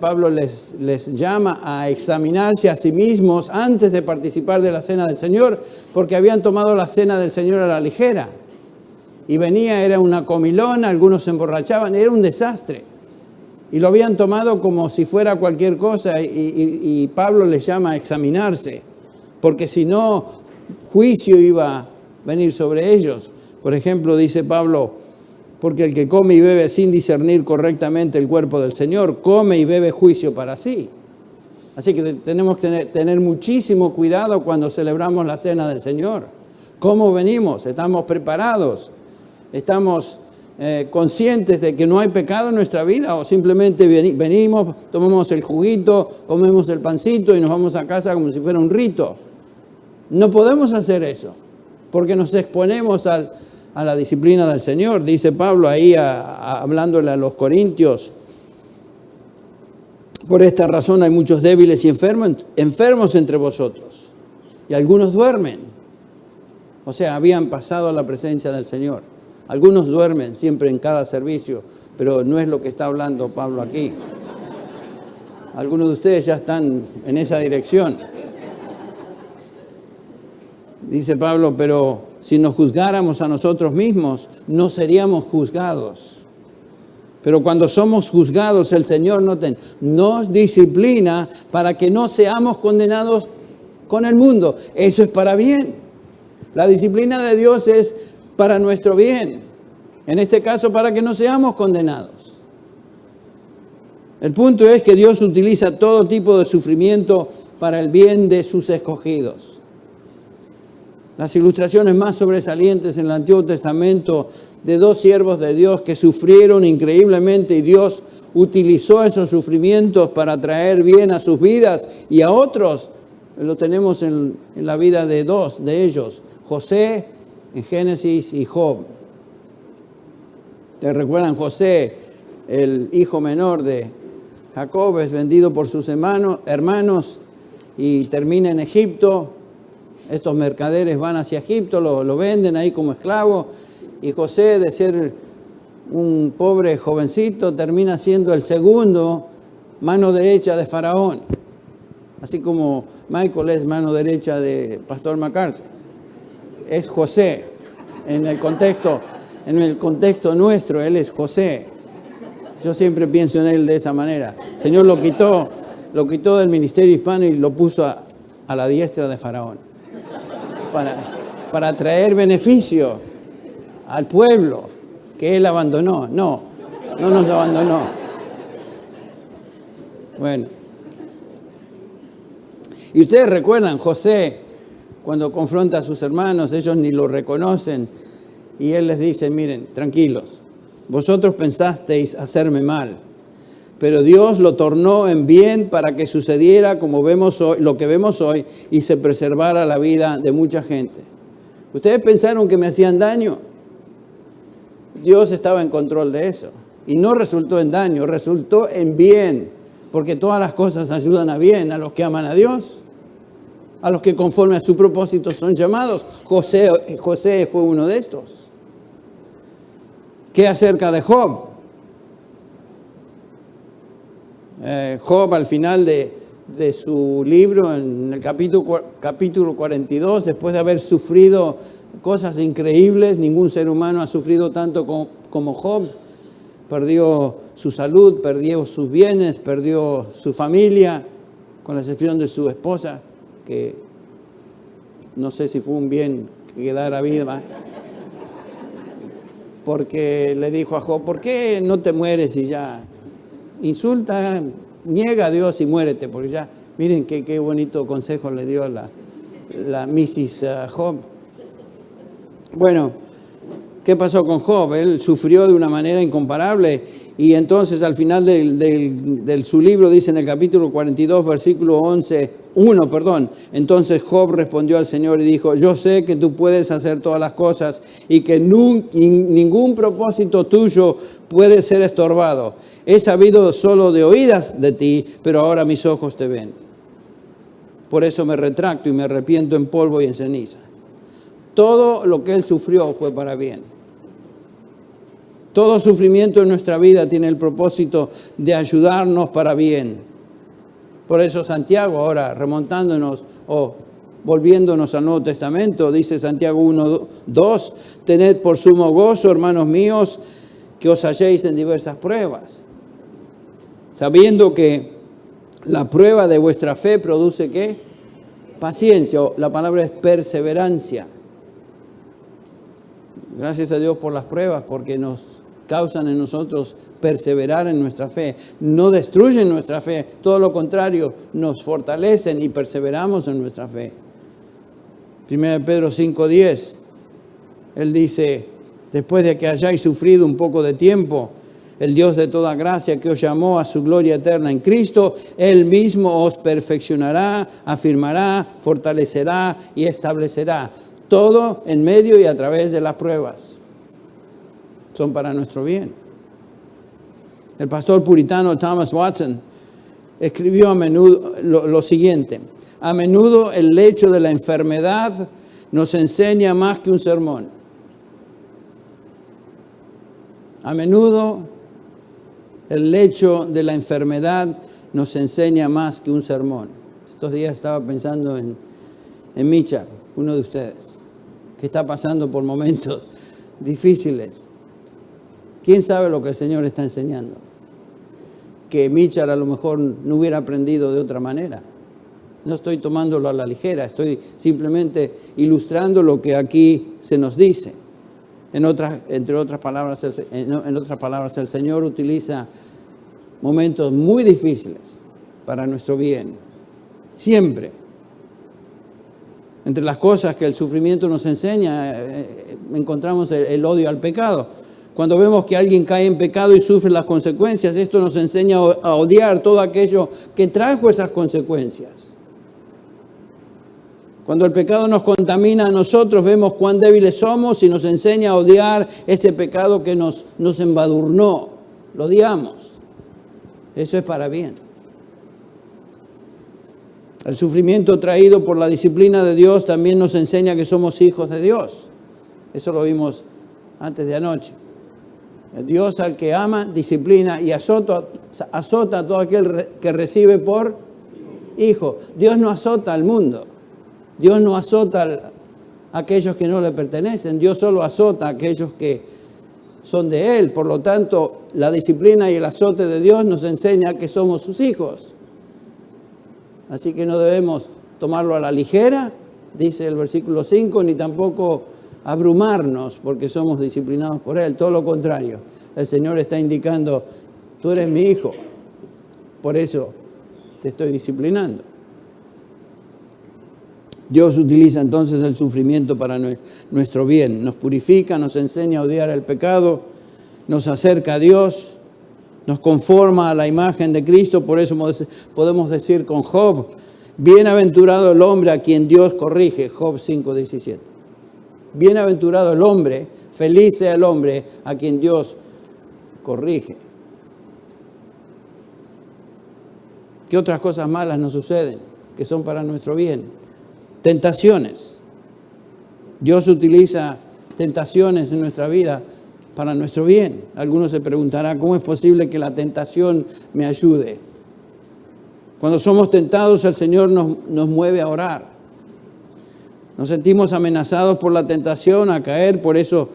Pablo les llama a examinarse a sí mismos antes de participar de la cena del Señor, porque habían tomado la cena del Señor a la ligera. Y era una comilona, algunos se emborrachaban, era un desastre. Y lo habían tomado como si fuera cualquier cosa, y Pablo les llama a examinarse, porque si no, juicio iba a venir sobre ellos. Por ejemplo, dice Pablo: porque el que come y bebe sin discernir correctamente el cuerpo del Señor, come y bebe juicio para sí. Así que tenemos que tener muchísimo cuidado cuando celebramos la cena del Señor. ¿Cómo venimos? ¿Estamos preparados? ¿Estamos conscientes de que no hay pecado en nuestra vida? ¿O simplemente venimos, tomamos el juguito, comemos el pancito y nos vamos a casa como si fuera un rito? No podemos hacer eso, porque nos exponemos a la disciplina del Señor. Dice Pablo ahí, hablándole a los corintios: por esta razón hay muchos débiles y enfermos entre vosotros, y algunos duermen. O sea, habían pasado a la presencia del Señor. Algunos duermen siempre en cada servicio, pero no es lo que está hablando Pablo aquí. Algunos de ustedes ya están en esa dirección. Dice Pablo: pero si nos juzgáramos a nosotros mismos, no seríamos juzgados. Pero cuando somos juzgados, el Señor nos disciplina para que no seamos condenados con el mundo. Eso es para bien. La disciplina de Dios es para nuestro bien. En este caso, para que no seamos condenados. El punto es que Dios utiliza todo tipo de sufrimiento para el bien de sus escogidos. Las ilustraciones más sobresalientes en el Antiguo Testamento de 2 siervos de Dios que sufrieron increíblemente y Dios utilizó esos sufrimientos para traer bien a sus vidas y a otros. Lo tenemos en la vida de dos de ellos, José en Génesis y Job. ¿Te recuerdan? José, el hijo menor de Jacob, es vendido por sus hermanos y termina en Egipto. Estos mercaderes van hacia Egipto, lo venden ahí como esclavo. Y José, de ser un pobre jovencito, termina siendo el segundo mano derecha de Faraón. Así como Michael es mano derecha de Pastor MacArthur. Es José. En el contexto nuestro, él es José. Yo siempre pienso en él de esa manera. El Señor lo quitó del ministerio hispano y lo puso a la diestra de Faraón. Para traer beneficio al pueblo que él abandonó. No nos abandonó. Bueno. Y ustedes recuerdan, José, cuando confronta a sus hermanos, ellos ni lo reconocen, y él les dice, miren, tranquilos, vosotros pensasteis hacerme mal, pero Dios lo tornó en bien para que sucediera como vemos hoy, lo que vemos hoy, y se preservara la vida de mucha gente. ¿Ustedes pensaron que me hacían daño? Dios estaba en control de eso, y no resultó en daño, resultó en bien, porque todas las cosas ayudan a bien a los que aman a Dios, a los que conforme a su propósito son llamados. José fue uno de estos. ¿Qué acerca de Job? Job, al final de su libro, en el capítulo 42, después de haber sufrido cosas increíbles, ningún ser humano ha sufrido tanto como Job. Perdió su salud, perdió sus bienes, perdió su familia, con la excepción de su esposa, que no sé si fue un bien que quedara viva, porque le dijo a Job, ¿por qué no te mueres y ya? Insulta, niega a Dios y muérete, porque ya, miren qué bonito consejo le dio la Mrs. Job. Bueno, ¿qué pasó con Job? Él sufrió de una manera incomparable. Y entonces al final de su libro dice en el capítulo 42, versículo 1, entonces Job respondió al Señor y dijo, yo sé que tú puedes hacer todas las cosas y que ningún propósito tuyo puede ser estorbado. He sabido solo de oídas de ti, pero ahora mis ojos te ven. Por eso me retracto y me arrepiento en polvo y en ceniza. Todo lo que él sufrió fue para bien. Todo sufrimiento en nuestra vida tiene el propósito de ayudarnos para bien. Por eso Santiago, ahora remontándonos o volviéndonos al Nuevo Testamento, dice Santiago 1:2, tened por sumo gozo, hermanos míos, que os halléis en diversas pruebas, sabiendo que la prueba de vuestra fe produce ¿qué? Paciencia, la palabra es perseverancia. Gracias a Dios por las pruebas, porque nos causan en nosotros perseverar en nuestra fe. No destruyen nuestra fe, todo lo contrario, nos fortalecen y perseveramos en nuestra fe. 1 Pedro 5:10, él dice, después de que hayáis sufrido un poco de tiempo, el Dios de toda gracia que os llamó a su gloria eterna en Cristo, Él mismo os perfeccionará, afirmará, fortalecerá y establecerá. Todo en medio y a través de las pruebas. Son para nuestro bien. El pastor puritano Thomas Watson escribió a menudo lo siguiente: a menudo el hecho de la enfermedad nos enseña más que un sermón. A menudo el hecho de la enfermedad nos enseña más que un sermón. Estos días estaba pensando en Micha, uno de ustedes, que está pasando por momentos difíciles. ¿Quién sabe lo que el Señor está enseñando? Que Michal a lo mejor no hubiera aprendido de otra manera. No estoy tomándolo a la ligera, estoy simplemente ilustrando lo que aquí se nos dice. En otras palabras, el Señor utiliza momentos muy difíciles para nuestro bien. Siempre. Entre las cosas que el sufrimiento nos enseña, encontramos el odio al pecado. Cuando vemos que alguien cae en pecado y sufre las consecuencias, esto nos enseña a odiar todo aquello que trajo esas consecuencias. Cuando el pecado nos contamina a nosotros, vemos cuán débiles somos y nos enseña a odiar ese pecado que nos embadurnó. Lo odiamos. Eso es para bien. El sufrimiento traído por la disciplina de Dios también nos enseña que somos hijos de Dios. Eso lo vimos antes de anoche. Dios al que ama, disciplina y azota a todo aquel que recibe por hijo. Dios no azota al mundo. Dios no azota a aquellos que no le pertenecen. Dios solo azota a aquellos que son de Él. Por lo tanto, la disciplina y el azote de Dios nos enseña que somos sus hijos. Así que no debemos tomarlo a la ligera, dice el versículo 5, ni tampoco abrumarnos porque somos disciplinados por Él. Todo lo contrario, el Señor está indicando, tú eres mi hijo, por eso te estoy disciplinando. Dios utiliza entonces el sufrimiento para nuestro bien. Nos purifica, nos enseña a odiar el pecado, nos acerca a Dios, nos conforma a la imagen de Cristo. Por eso podemos decir con Job, bienaventurado el hombre a quien Dios corrige. Job 5:17. Bienaventurado el hombre, feliz sea el hombre a quien Dios corrige. ¿Qué otras cosas malas nos suceden que son para nuestro bien? Tentaciones. Dios utiliza tentaciones en nuestra vida para nuestro bien. Algunos se preguntarán, ¿cómo es posible que la tentación me ayude? Cuando somos tentados, el Señor nos mueve a orar. Nos sentimos amenazados por la tentación a caer, por eso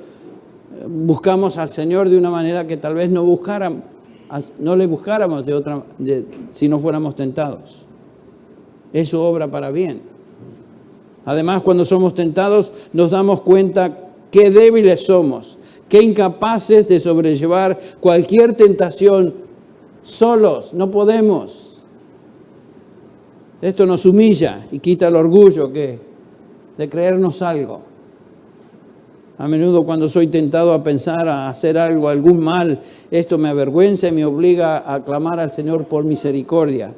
buscamos al Señor de una manera que tal vez no le buscáramos si no fuéramos tentados. Eso obra para bien. Además, cuando somos tentados, nos damos cuenta qué débiles somos, qué incapaces de sobrellevar cualquier tentación solos. No podemos. Esto nos humilla y quita el orgullo de creernos algo. A menudo cuando soy tentado a pensar, a hacer algún mal, esto me avergüenza y me obliga a clamar al Señor por misericordia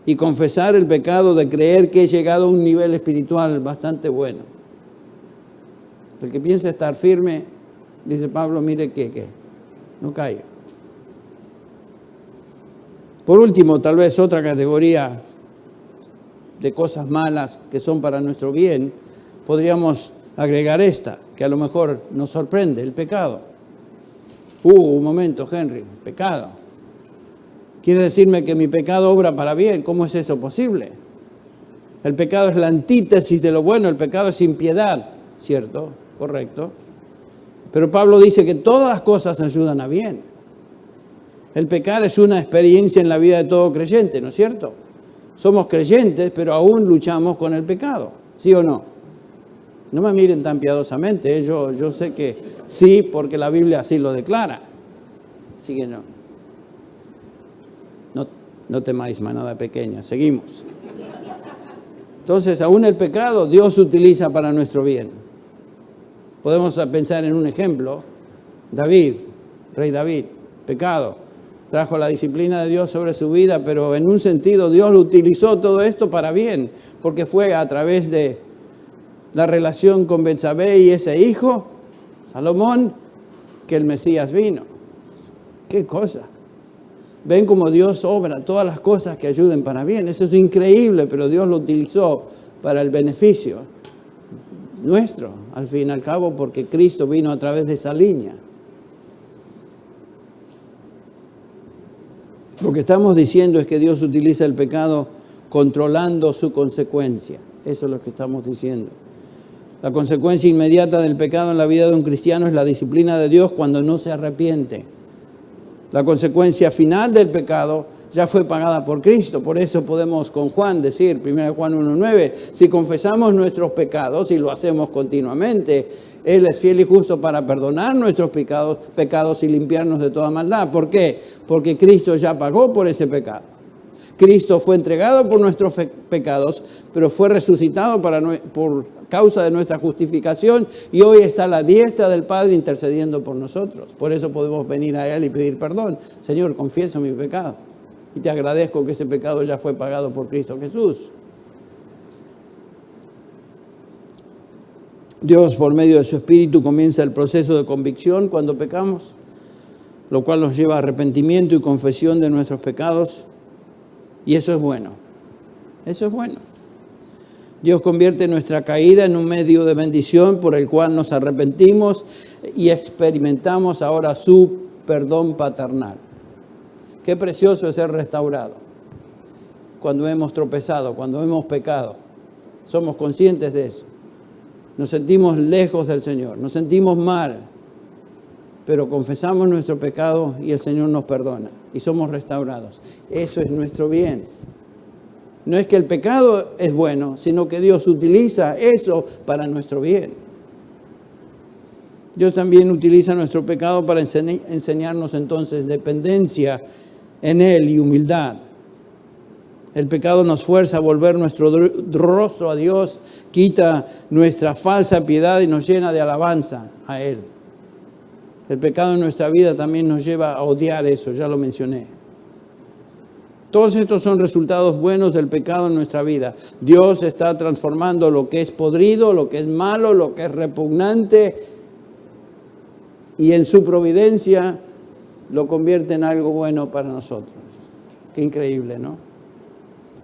y confesar el pecado de creer que he llegado a un nivel espiritual bastante bueno. El que piensa estar firme, dice Pablo, mire que no caiga. Por último, tal vez otra categoría de cosas malas que son para nuestro bien, podríamos agregar esta, que a lo mejor nos sorprende, el pecado. Un momento, Henry, pecado. ¿Quiere decirme que mi pecado obra para bien? ¿Cómo es eso posible? El pecado es la antítesis de lo bueno, el pecado es impiedad, ¿cierto? Correcto. Pero Pablo dice que todas las cosas ayudan a bien. El pecar es una experiencia en la vida de todo creyente, ¿no es cierto? Somos creyentes, pero aún luchamos con el pecado, ¿sí o no? No me miren tan piadosamente, yo sé que sí, porque la Biblia así lo declara. Así que no temáis manada pequeña, seguimos. Entonces, aún el pecado Dios utiliza para nuestro bien. Podemos pensar en un ejemplo. David, rey David, pecado. Trajo la disciplina de Dios sobre su vida, pero en un sentido Dios lo utilizó todo esto para bien, porque fue a través de la relación con Betsabé y ese hijo, Salomón, que el Mesías vino. ¡Qué cosa! Ven cómo Dios obra todas las cosas que ayuden para bien. Eso es increíble, pero Dios lo utilizó para el beneficio nuestro, al fin y al cabo, porque Cristo vino a través de esa línea. Lo que estamos diciendo es que Dios utiliza el pecado controlando su consecuencia. Eso es lo que estamos diciendo. La consecuencia inmediata del pecado en la vida de un cristiano es la disciplina de Dios cuando no se arrepiente. La consecuencia final del pecado ya fue pagada por Cristo. Por eso podemos con Juan decir, 1 Juan 1:9, si confesamos nuestros pecados y lo hacemos continuamente, Él es fiel y justo para perdonar nuestros pecados y limpiarnos de toda maldad. ¿Por qué? Porque Cristo ya pagó por ese pecado. Cristo fue entregado por nuestros pecados, pero fue resucitado causa de nuestra justificación y hoy está a la diestra del Padre intercediendo por nosotros. Por eso podemos venir a Él y pedir perdón. Señor, confieso mi pecado y te agradezco que ese pecado ya fue pagado por Cristo Jesús. Dios, por medio de su Espíritu, comienza el proceso de convicción cuando pecamos, lo cual nos lleva a arrepentimiento y confesión de nuestros pecados. Y eso es bueno. Eso es bueno. Dios convierte nuestra caída en un medio de bendición por el cual nos arrepentimos y experimentamos ahora su perdón paternal. Qué precioso es ser restaurado. Cuando hemos tropezado, cuando hemos pecado, somos conscientes de eso. Nos sentimos lejos del Señor, nos sentimos mal, pero confesamos nuestro pecado y el Señor nos perdona y somos restaurados. Eso es nuestro bien. No es que el pecado es bueno, sino que Dios utiliza eso para nuestro bien. Dios también utiliza nuestro pecado para enseñarnos entonces dependencia en Él y humildad. El pecado nos fuerza a volver nuestro rostro a Dios, quita nuestra falsa piedad y nos llena de alabanza a Él. El pecado en nuestra vida también nos lleva a odiar eso, ya lo mencioné. Todos estos son resultados buenos del pecado en nuestra vida. Dios está transformando lo que es podrido, lo que es malo, lo que es repugnante, y en su providencia lo convierte en algo bueno para nosotros. Qué increíble, ¿no?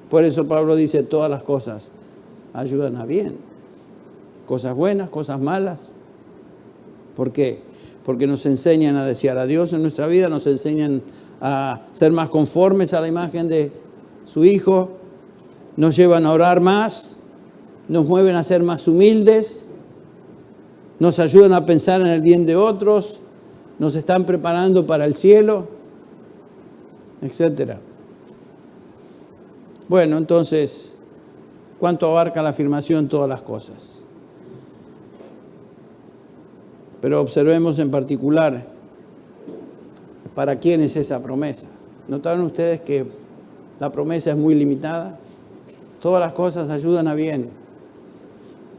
Por eso Pablo dice, todas las cosas ayudan a bien. Cosas buenas, cosas malas. ¿Por qué? Porque nos enseñan a desear a Dios en nuestra vida, nos enseñan a ser más conformes a la imagen de su Hijo, nos llevan a orar más, nos mueven a ser más humildes, nos ayudan a pensar en el bien de otros, nos están preparando para el cielo, etc. Bueno, entonces, ¿cuánto abarca la afirmación todas las cosas? Pero observemos en particular para quién es esa promesa. ¿Notaron ustedes que la promesa es muy limitada? Todas las cosas ayudan a bien.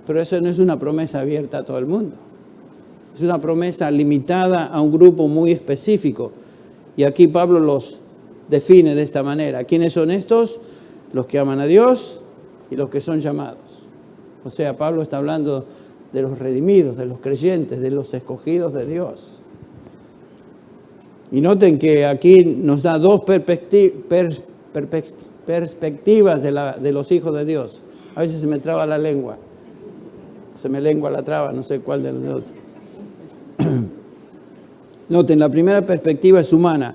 Pero eso no es una promesa abierta a todo el mundo. Es una promesa limitada a un grupo muy específico. Y aquí Pablo los define de esta manera. ¿Quiénes son estos? Los que aman a Dios y los que son llamados. O sea, Pablo está hablando de los redimidos, de los creyentes, de los escogidos de Dios. Y noten que aquí nos da dos perspectivas de los hijos de Dios. A veces se me traba la lengua. Se me lengua la traba, no sé cuál de los dos. Noten, la primera perspectiva es humana.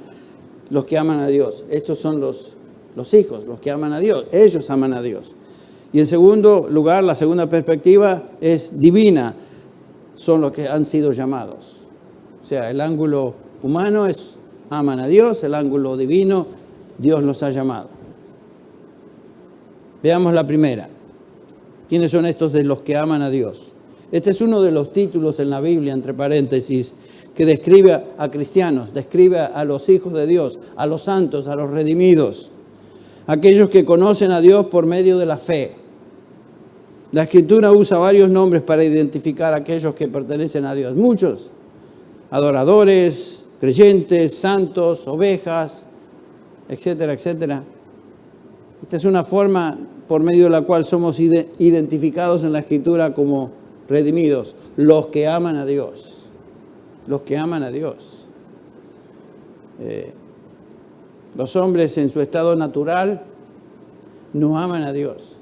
Los que aman a Dios. Estos son los hijos, los que aman a Dios. Ellos aman a Dios. Y en segundo lugar, la segunda perspectiva es divina. Son los que han sido llamados. O sea, el ángulo humano es aman a Dios, el ángulo divino, Dios los ha llamado. Veamos la primera. ¿Quiénes son estos de los que aman a Dios? Este es uno de los títulos en la Biblia, entre paréntesis, que describe a cristianos, describe a los hijos de Dios, a los santos, a los redimidos, aquellos que conocen a Dios por medio de la fe. La Escritura usa varios nombres para identificar a aquellos que pertenecen a Dios. Muchos, adoradores, creyentes, santos, ovejas, etcétera, etcétera. Esta es una forma por medio de la cual somos identificados en la Escritura como redimidos, los que aman a Dios. Los que aman a Dios. Los hombres en su estado natural no aman a Dios.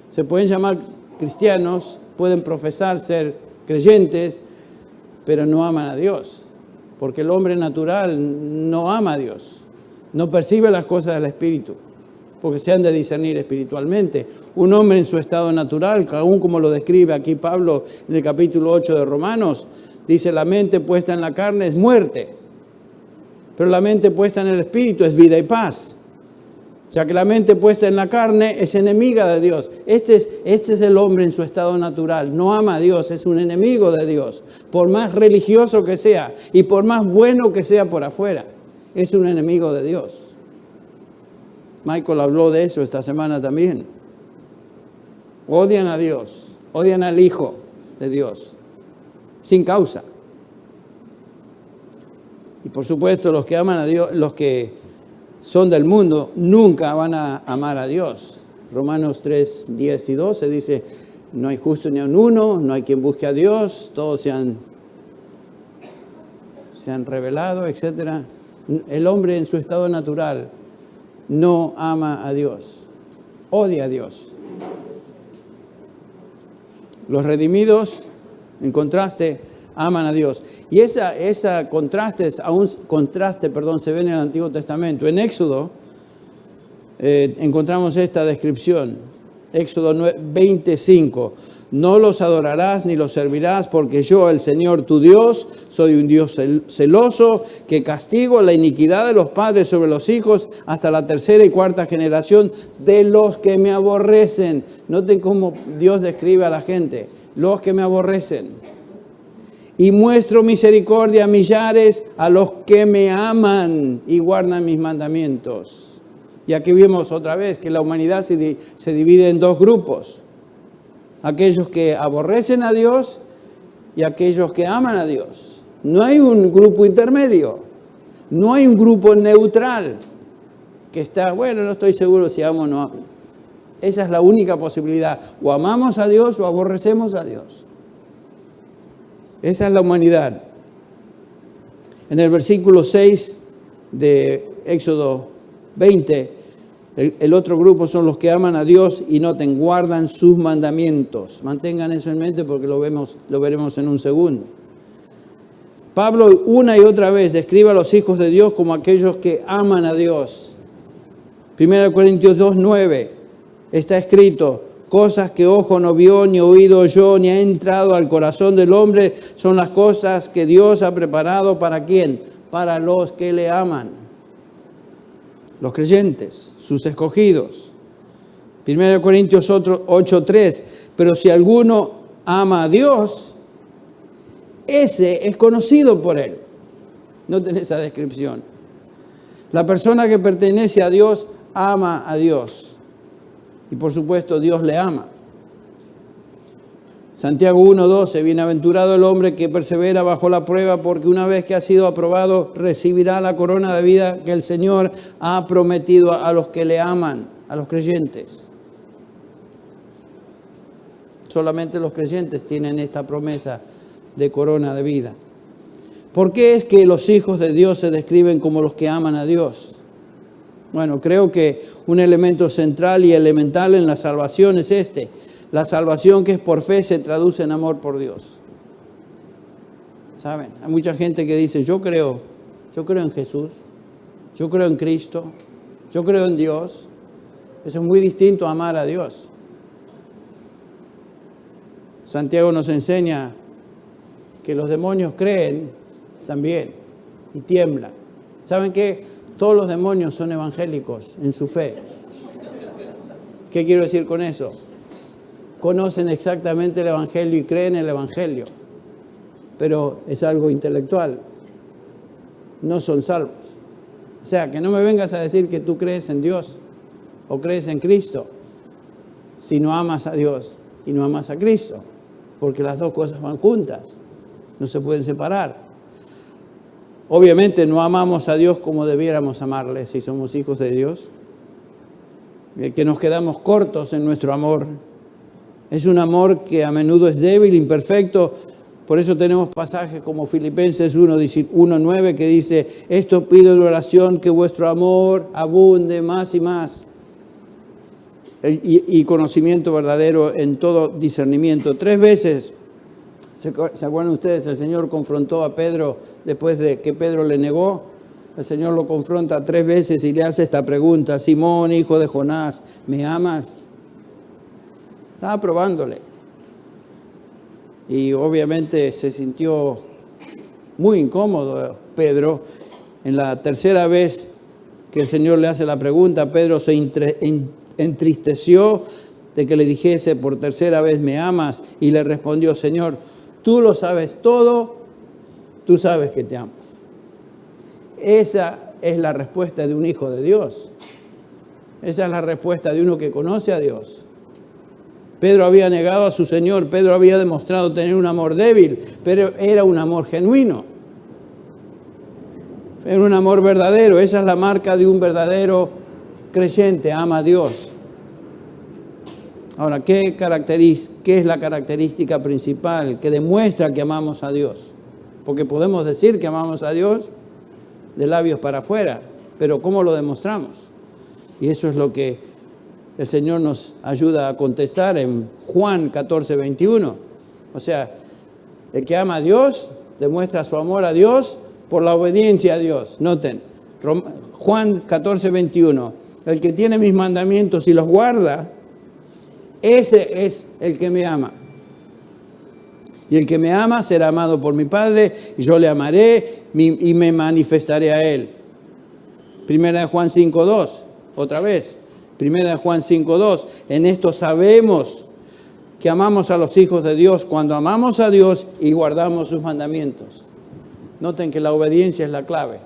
Se pueden llamar cristianos, pueden profesar ser creyentes, pero no aman a Dios. Porque el hombre natural no ama a Dios, no percibe las cosas del Espíritu, porque se han de discernir espiritualmente. Un hombre en su estado natural, aún como lo describe aquí Pablo en el capítulo 8 de Romanos, dice, la mente puesta en la carne es muerte, pero la mente puesta en el Espíritu es vida y paz. O sea que la mente puesta en la carne es enemiga de Dios. Este es el hombre en su estado natural. No ama a Dios, es un enemigo de Dios. Por más religioso que sea y por más bueno que sea por afuera, es un enemigo de Dios. Michael habló de eso esta semana también. Odian a Dios, odian al Hijo de Dios, sin causa. Y por supuesto, los que aman a Dios, los que son del mundo, nunca van a amar a Dios. Romanos 3, 10 y 12 dice, no hay justo ni un uno, no hay quien busque a Dios, todos se han revelado, etc. El hombre en su estado natural no ama a Dios, odia a Dios. Los redimidos, en contraste, aman a Dios. Y esa contraste se ve en el Antiguo Testamento. En Éxodo encontramos esta descripción. Éxodo 25. No los adorarás ni los servirás, porque yo, el Señor tu Dios, soy un Dios celoso, que castigo la iniquidad de los padres sobre los hijos hasta la tercera y cuarta generación de los que me aborrecen. Noten cómo Dios describe a la gente, los que me aborrecen. Y muestro misericordia a millares a los que me aman y guardan mis mandamientos. Y aquí vimos otra vez que la humanidad se divide en dos grupos. Aquellos que aborrecen a Dios y aquellos que aman a Dios. No hay un grupo intermedio. No hay un grupo neutral que está, bueno, no estoy seguro si amo o no amo. Esa es la única posibilidad. O amamos a Dios o aborrecemos a Dios. Esa es la humanidad. En el versículo 6 de Éxodo 20, el otro grupo son los que aman a Dios y noten, guardan sus mandamientos. Mantengan eso en mente porque lo veremos en un segundo. Pablo una y otra vez describe a los hijos de Dios como aquellos que aman a Dios. 1 Corintios 2:9 está escrito, cosas que ojo no vio, ni oído oyó, ni ha entrado al corazón del hombre, son las cosas que Dios ha preparado ¿para quién? Para los que le aman. Los creyentes, sus escogidos. 1 Corintios 8:3, pero si alguno ama a Dios, ese es conocido por él. Noten esa descripción. La persona que pertenece a Dios ama a Dios. Y por supuesto Dios le ama. Santiago 1:12, bienaventurado el hombre que persevera bajo la prueba, porque una vez que ha sido aprobado, recibirá la corona de vida que el Señor ha prometido a los que le aman, a los creyentes. Solamente los creyentes tienen esta promesa de corona de vida. ¿Por qué es que los hijos de Dios se describen como los que aman a Dios? Bueno, creo que un elemento central y elemental en la salvación es este. La salvación que es por fe se traduce en amor por Dios. ¿Saben? Hay mucha gente que dice, yo creo en Jesús, yo creo en Cristo, yo creo en Dios. Eso es muy distinto a amar a Dios. Santiago nos enseña que los demonios creen también y tiemblan. ¿Saben qué? Todos los demonios son evangélicos en su fe. ¿Qué quiero decir con eso? Conocen exactamente el Evangelio y creen el Evangelio, pero es algo intelectual. No son salvos. O sea, que no me vengas a decir que tú crees en Dios o crees en Cristo si no amas a Dios y no amas a Cristo, porque las dos cosas van juntas, no se pueden separar. Obviamente no amamos a Dios como debiéramos amarle si somos hijos de Dios, que nos quedamos cortos en nuestro amor. Es un amor que a menudo es débil, imperfecto. Por eso tenemos pasajes como Filipenses 1:9 que dice, esto pido en oración, que vuestro amor abunde más y más. Y conocimiento verdadero en todo discernimiento. 3 veces, ¿se acuerdan ustedes? El Señor confrontó a Pedro después de que Pedro le negó. El Señor lo confronta 3 veces y le hace esta pregunta, Simón, hijo de Jonás, ¿me amas? Estaba probándole. Y obviamente se sintió muy incómodo Pedro. En la tercera vez que el Señor le hace la pregunta, Pedro se entristeció de que le dijese por tercera vez, ¿me amas? Y le respondió, Señor, tú lo sabes todo, tú sabes que te amo. Esa es la respuesta de un hijo de Dios. Esa es la respuesta de uno que conoce a Dios. Pedro había negado a su Señor, Pedro había demostrado tener un amor débil, pero era un amor genuino. Era un amor verdadero. Esa es la marca de un verdadero creyente, ama a Dios. Ahora, ¿qué es la característica principal que demuestra que amamos a Dios? Porque podemos decir que amamos a Dios de labios para afuera, pero ¿cómo lo demostramos? Y eso es lo que el Señor nos ayuda a contestar en Juan 14:21. O sea, el que ama a Dios demuestra su amor a Dios por la obediencia a Dios. Noten, Juan 14:21. El que tiene mis mandamientos y los guarda, ese es el que me ama. Y el que me ama será amado por mi Padre, y yo le amaré y me manifestaré a él. Primera de Juan 5:2, otra vez. Primera de Juan 5:2. En esto sabemos que amamos a los hijos de Dios cuando amamos a Dios y guardamos sus mandamientos. Noten que la obediencia es la clave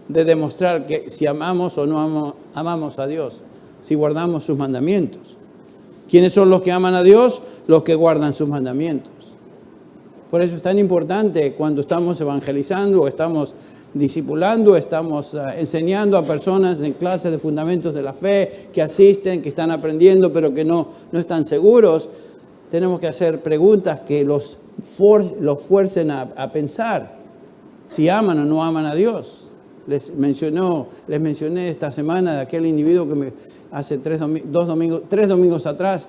de demostrar que si amamos o no amamos a Dios, si guardamos sus mandamientos. ¿Quiénes son los que aman a Dios? Los que guardan sus mandamientos. Por eso es tan importante cuando estamos evangelizando o estamos discipulando, estamos enseñando a personas en clases de fundamentos de la fe, que asisten, que están aprendiendo, pero que no están seguros. Tenemos que hacer preguntas que los fuercen a pensar si aman o no aman a Dios. Les mencioné esta semana de aquel individuo que hace 3 domingos atrás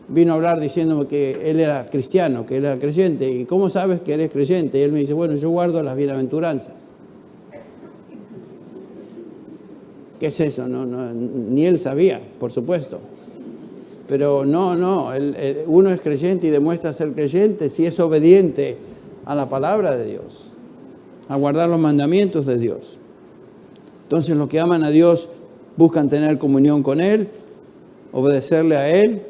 vino a hablar diciéndome que él era cristiano, que él era creyente. ¿Y cómo sabes que eres creyente? Y él me dice, bueno, yo guardo las bienaventuranzas. ¿Qué es eso? Ni él sabía, por supuesto. Pero uno es creyente y demuestra ser creyente si es obediente a la palabra de Dios, a guardar los mandamientos de Dios. Entonces los que aman a Dios buscan tener comunión con Él, obedecerle a Él.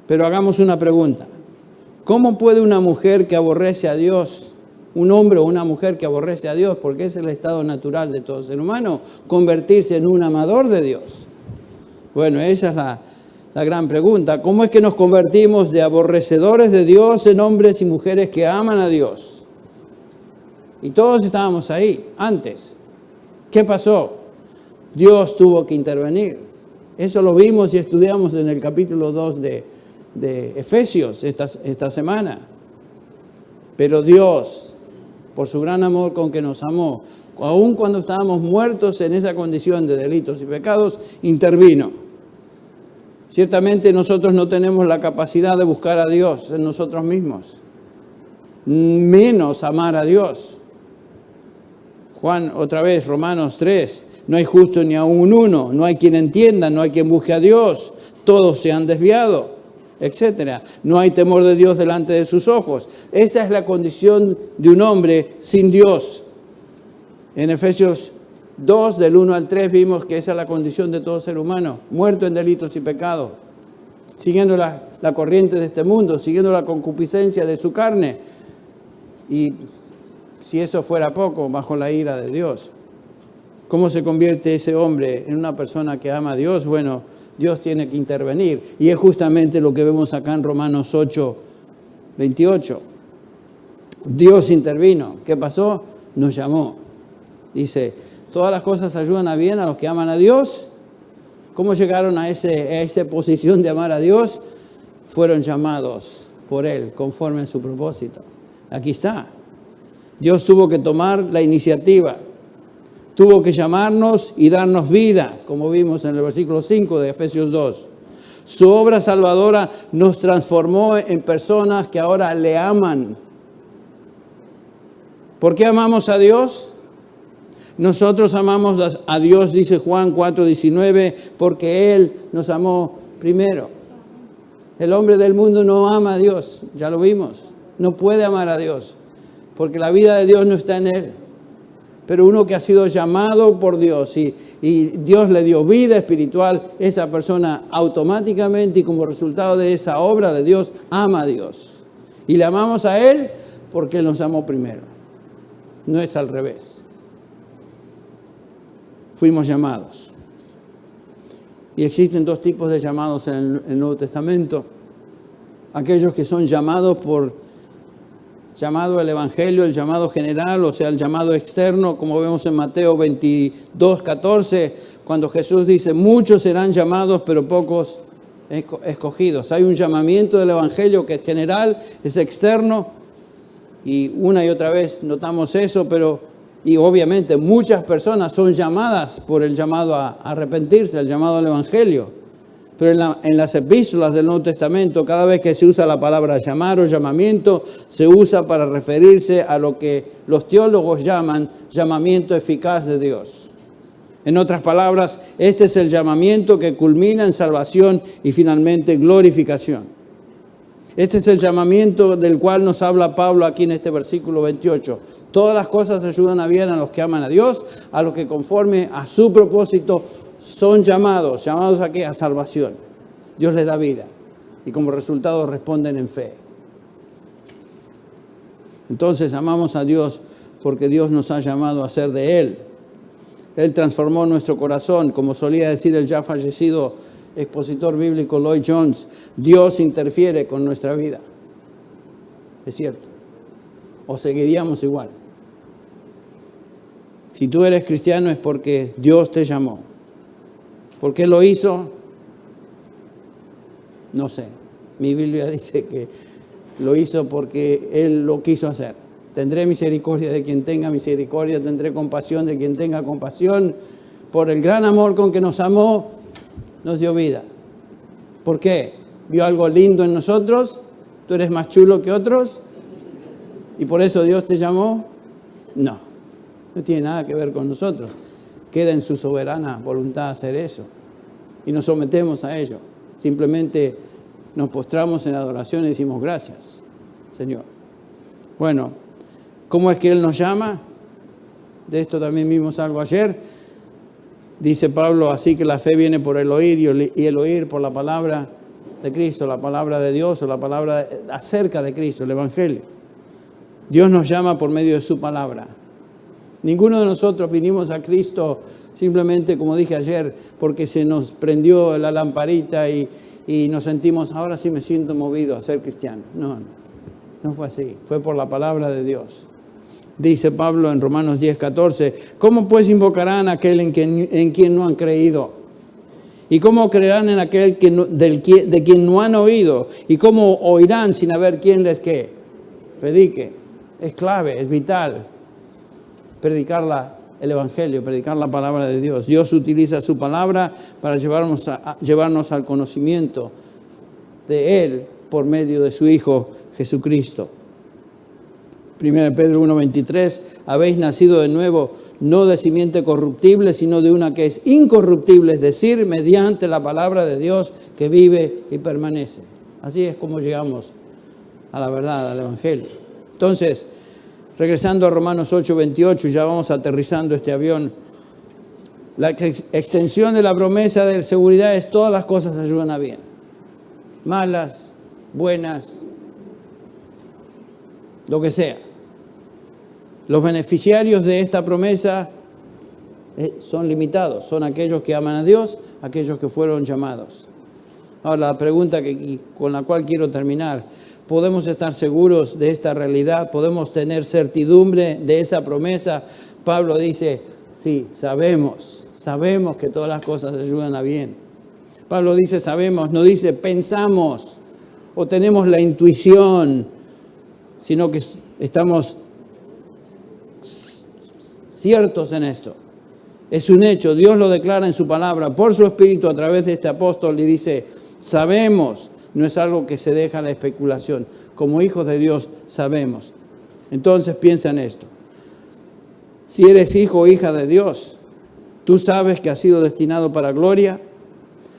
Pero hagamos una pregunta. ¿Cómo puede una mujer que aborrece a Dios, un hombre o una mujer que aborrece a Dios, porque es el estado natural de todo ser humano, convertirse en un amador de Dios? Bueno, esa es la gran pregunta. ¿Cómo es que nos convertimos de aborrecedores de Dios en hombres y mujeres que aman a Dios? Y todos estábamos ahí antes. ¿Qué pasó? Dios tuvo que intervenir. Eso lo vimos y estudiamos en el capítulo 2 de Efesios esta semana. Pero Dios, por su gran amor con que nos amó, aun cuando estábamos muertos en esa condición de delitos y pecados, intervino. Ciertamente nosotros no tenemos la capacidad de buscar a Dios en nosotros mismos, menos amar a Dios. Juan, otra vez, Romanos 3, no hay justo ni aún uno, no hay quien entienda, no hay quien busque a Dios, todos se han desviado, etc. No hay temor de Dios delante de sus ojos. Esta es la condición de un hombre sin Dios. En Efesios 2, del 1 al 3, vimos que esa es la condición de todo ser humano, muerto en delitos y pecados, siguiendo la corriente de este mundo, siguiendo la concupiscencia de su carne. Y si eso fuera poco, bajo la ira de Dios. ¿Cómo se convierte ese hombre en una persona que ama a Dios? Bueno, Dios tiene que intervenir. Y es justamente lo que vemos acá en Romanos 8, 28. Dios intervino. ¿Qué pasó? Nos llamó. Dice, todas las cosas ayudan a bien a los que aman a Dios. ¿Cómo llegaron a esa posición de amar a Dios? Fueron llamados por Él, conforme a su propósito. Aquí está. Dios tuvo que tomar la iniciativa. Tuvo que llamarnos y darnos vida, como vimos en el versículo 5 de Efesios 2. Su obra salvadora nos transformó en personas que ahora le aman. ¿Por qué amamos a Dios? Nosotros amamos a Dios, dice Juan 4:19, porque Él nos amó primero. El hombre del mundo no ama a Dios, ya lo vimos. No puede amar a Dios, porque la vida de Dios no está en Él. Pero uno que ha sido llamado por Dios y Dios le dio vida espiritual, esa persona automáticamente y como resultado de esa obra de Dios, ama a Dios. Y le amamos a Él porque Él nos amó primero. No es al revés. Fuimos llamados. Y existen dos tipos de llamados en el Nuevo Testamento. Aquellos que son llamados por llamado al Evangelio, el llamado general, o sea, el llamado externo, como vemos en Mateo 22:14, cuando Jesús dice, muchos serán llamados, pero pocos escogidos. Hay un llamamiento del Evangelio que es general, es externo, y una y otra vez notamos eso, y obviamente muchas personas son llamadas por el llamado a arrepentirse, el llamado al Evangelio. Pero en las epístolas del Nuevo Testamento, cada vez que se usa la palabra llamar o llamamiento, se usa para referirse a lo que los teólogos llaman llamamiento eficaz de Dios. En otras palabras, este es el llamamiento que culmina en salvación y finalmente glorificación. Este es el llamamiento del cual nos habla Pablo aquí en este versículo 28. Todas las cosas ayudan a bien a los que aman a Dios, a los que conforme a su propósito son llamados ¿a qué? A salvación. Dios les da vida y como resultado responden en fe. Entonces amamos a Dios porque Dios nos ha llamado a ser de Él. Él transformó nuestro corazón, como solía decir el ya fallecido expositor bíblico Lloyd Jones, Dios interfiere con nuestra vida. Es cierto. O seguiríamos igual. Si tú eres cristiano es porque Dios te llamó. ¿Por qué lo hizo? No sé. Mi Biblia dice que lo hizo porque Él lo quiso hacer. Tendré misericordia de quien tenga misericordia, tendré compasión de quien tenga compasión. Por el gran amor con que nos amó, nos dio vida. ¿Por qué? ¿Vio algo lindo en nosotros? ¿Tú eres más chulo que otros? ¿Y por eso Dios te llamó? No, no tiene nada que ver con nosotros. Queda en su soberana voluntad hacer eso. Y nos sometemos a ello. Simplemente nos postramos en adoración y decimos gracias, Señor. Bueno, ¿cómo es que Él nos llama? De esto también vimos algo ayer. Dice Pablo, así que la fe viene por el oír y el oír por la palabra de Cristo, la palabra de Dios o la palabra acerca de Cristo, el Evangelio. Dios nos llama por medio de su palabra. Ninguno de nosotros vinimos a Cristo simplemente, como dije ayer, porque se nos prendió la lamparita y nos sentimos, ahora sí me siento movido a ser cristiano. No fue así, fue por la palabra de Dios. Dice Pablo en Romanos 10:14, ¿cómo pues invocarán a aquel en quien no han creído? ¿Y cómo creerán en aquel de quien no han oído? ¿Y cómo oirán sin haber quien les ¿qué? Predique? Es clave, es vital predicar el Evangelio, predicar la palabra de Dios. Dios utiliza su palabra para llevarnos al conocimiento de Él por medio de su Hijo Jesucristo. 1 Pedro 1:23, habéis nacido de nuevo, no de simiente corruptible, sino de una que es incorruptible, es decir, mediante la palabra de Dios que vive y permanece. Así es como llegamos a la verdad, al Evangelio. Entonces, regresando a Romanos 8:28, ya vamos aterrizando este avión. La extensión de la promesa de seguridad es todas las cosas ayudan a bien. Malas, buenas, lo que sea. Los beneficiarios de esta promesa son limitados, son aquellos que aman a Dios, aquellos que fueron llamados. Ahora, la pregunta con la cual quiero terminar, ¿podemos estar seguros de esta realidad? ¿Podemos tener certidumbre de esa promesa? Pablo dice, sí, sabemos que todas las cosas ayudan a bien. Pablo dice sabemos, no dice pensamos o tenemos la intuición, sino que estamos ciertos en esto. Es un hecho, Dios lo declara en su palabra, por su Espíritu a través de este apóstol y dice, sabemos, no es algo que se deja a la especulación. Como hijos de Dios sabemos. Entonces piensa en esto. Si eres hijo o hija de Dios, tú sabes que has sido destinado para gloria,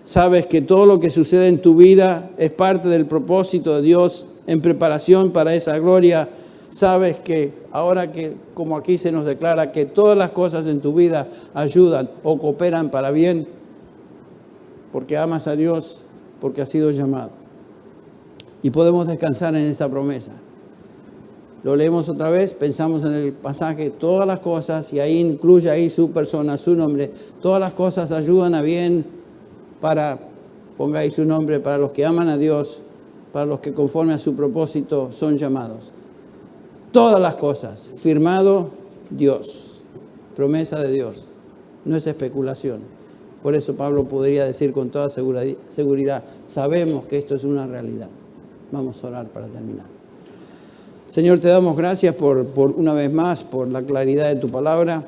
sabes que todo lo que sucede en tu vida es parte del propósito de Dios en preparación para esa gloria. Sabes que ahora que, como aquí se nos declara, que todas las cosas en tu vida ayudan o cooperan para bien, porque amas a Dios, porque has sido llamado. Y podemos descansar en esa promesa. Lo leemos otra vez, pensamos en el pasaje, todas las cosas, y ahí incluye ahí su persona, su nombre, todas las cosas ayudan a bien pongáis su nombre, para los que aman a Dios, para los que conforme a su propósito son llamados. Todas las cosas, firmado Dios, promesa de Dios, no es especulación. Por eso Pablo podría decir con toda seguridad, sabemos que esto es una realidad. Vamos a orar para terminar. Señor, te damos gracias por una vez más, por la claridad de tu palabra.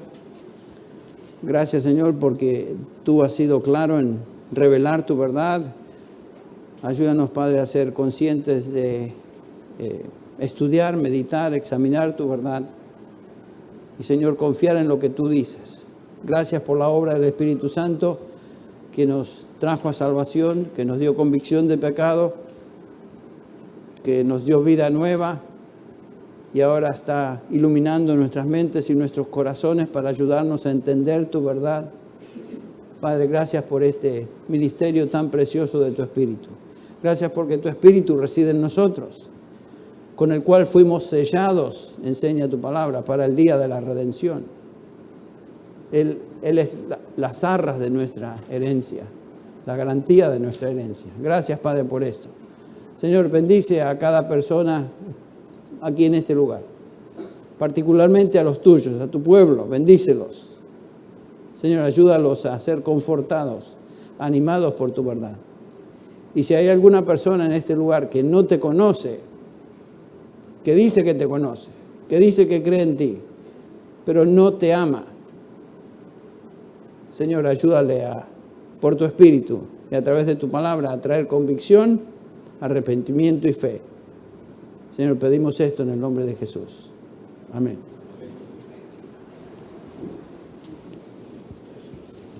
Gracias, Señor, porque tú has sido claro en revelar tu verdad. Ayúdanos, Padre, a ser conscientes de estudiar, meditar, examinar tu verdad. Y, Señor, confiar en lo que tú dices. Gracias por la obra del Espíritu Santo que nos trajo a salvación, que nos dio convicción de pecado, que nos dio vida nueva y ahora está iluminando nuestras mentes y nuestros corazones para ayudarnos a entender tu verdad. Padre, gracias por este ministerio tan precioso de tu Espíritu. Gracias porque tu Espíritu reside en nosotros, con el cual fuimos sellados, enseña tu palabra, para el día de la redención. Él es las arras de nuestra herencia, la garantía de nuestra herencia. Gracias, Padre, por esto. Señor, bendice a cada persona aquí en este lugar, particularmente a los tuyos, a tu pueblo, bendícelos. Señor, ayúdalos a ser confortados, animados por tu verdad. Y si hay alguna persona en este lugar que no te conoce, que dice que te conoce, que dice que cree en ti, pero no te ama, Señor, ayúdale por tu Espíritu y a través de tu palabra a traer convicción, arrepentimiento y fe. Señor, pedimos esto en el nombre de Jesús. Amén.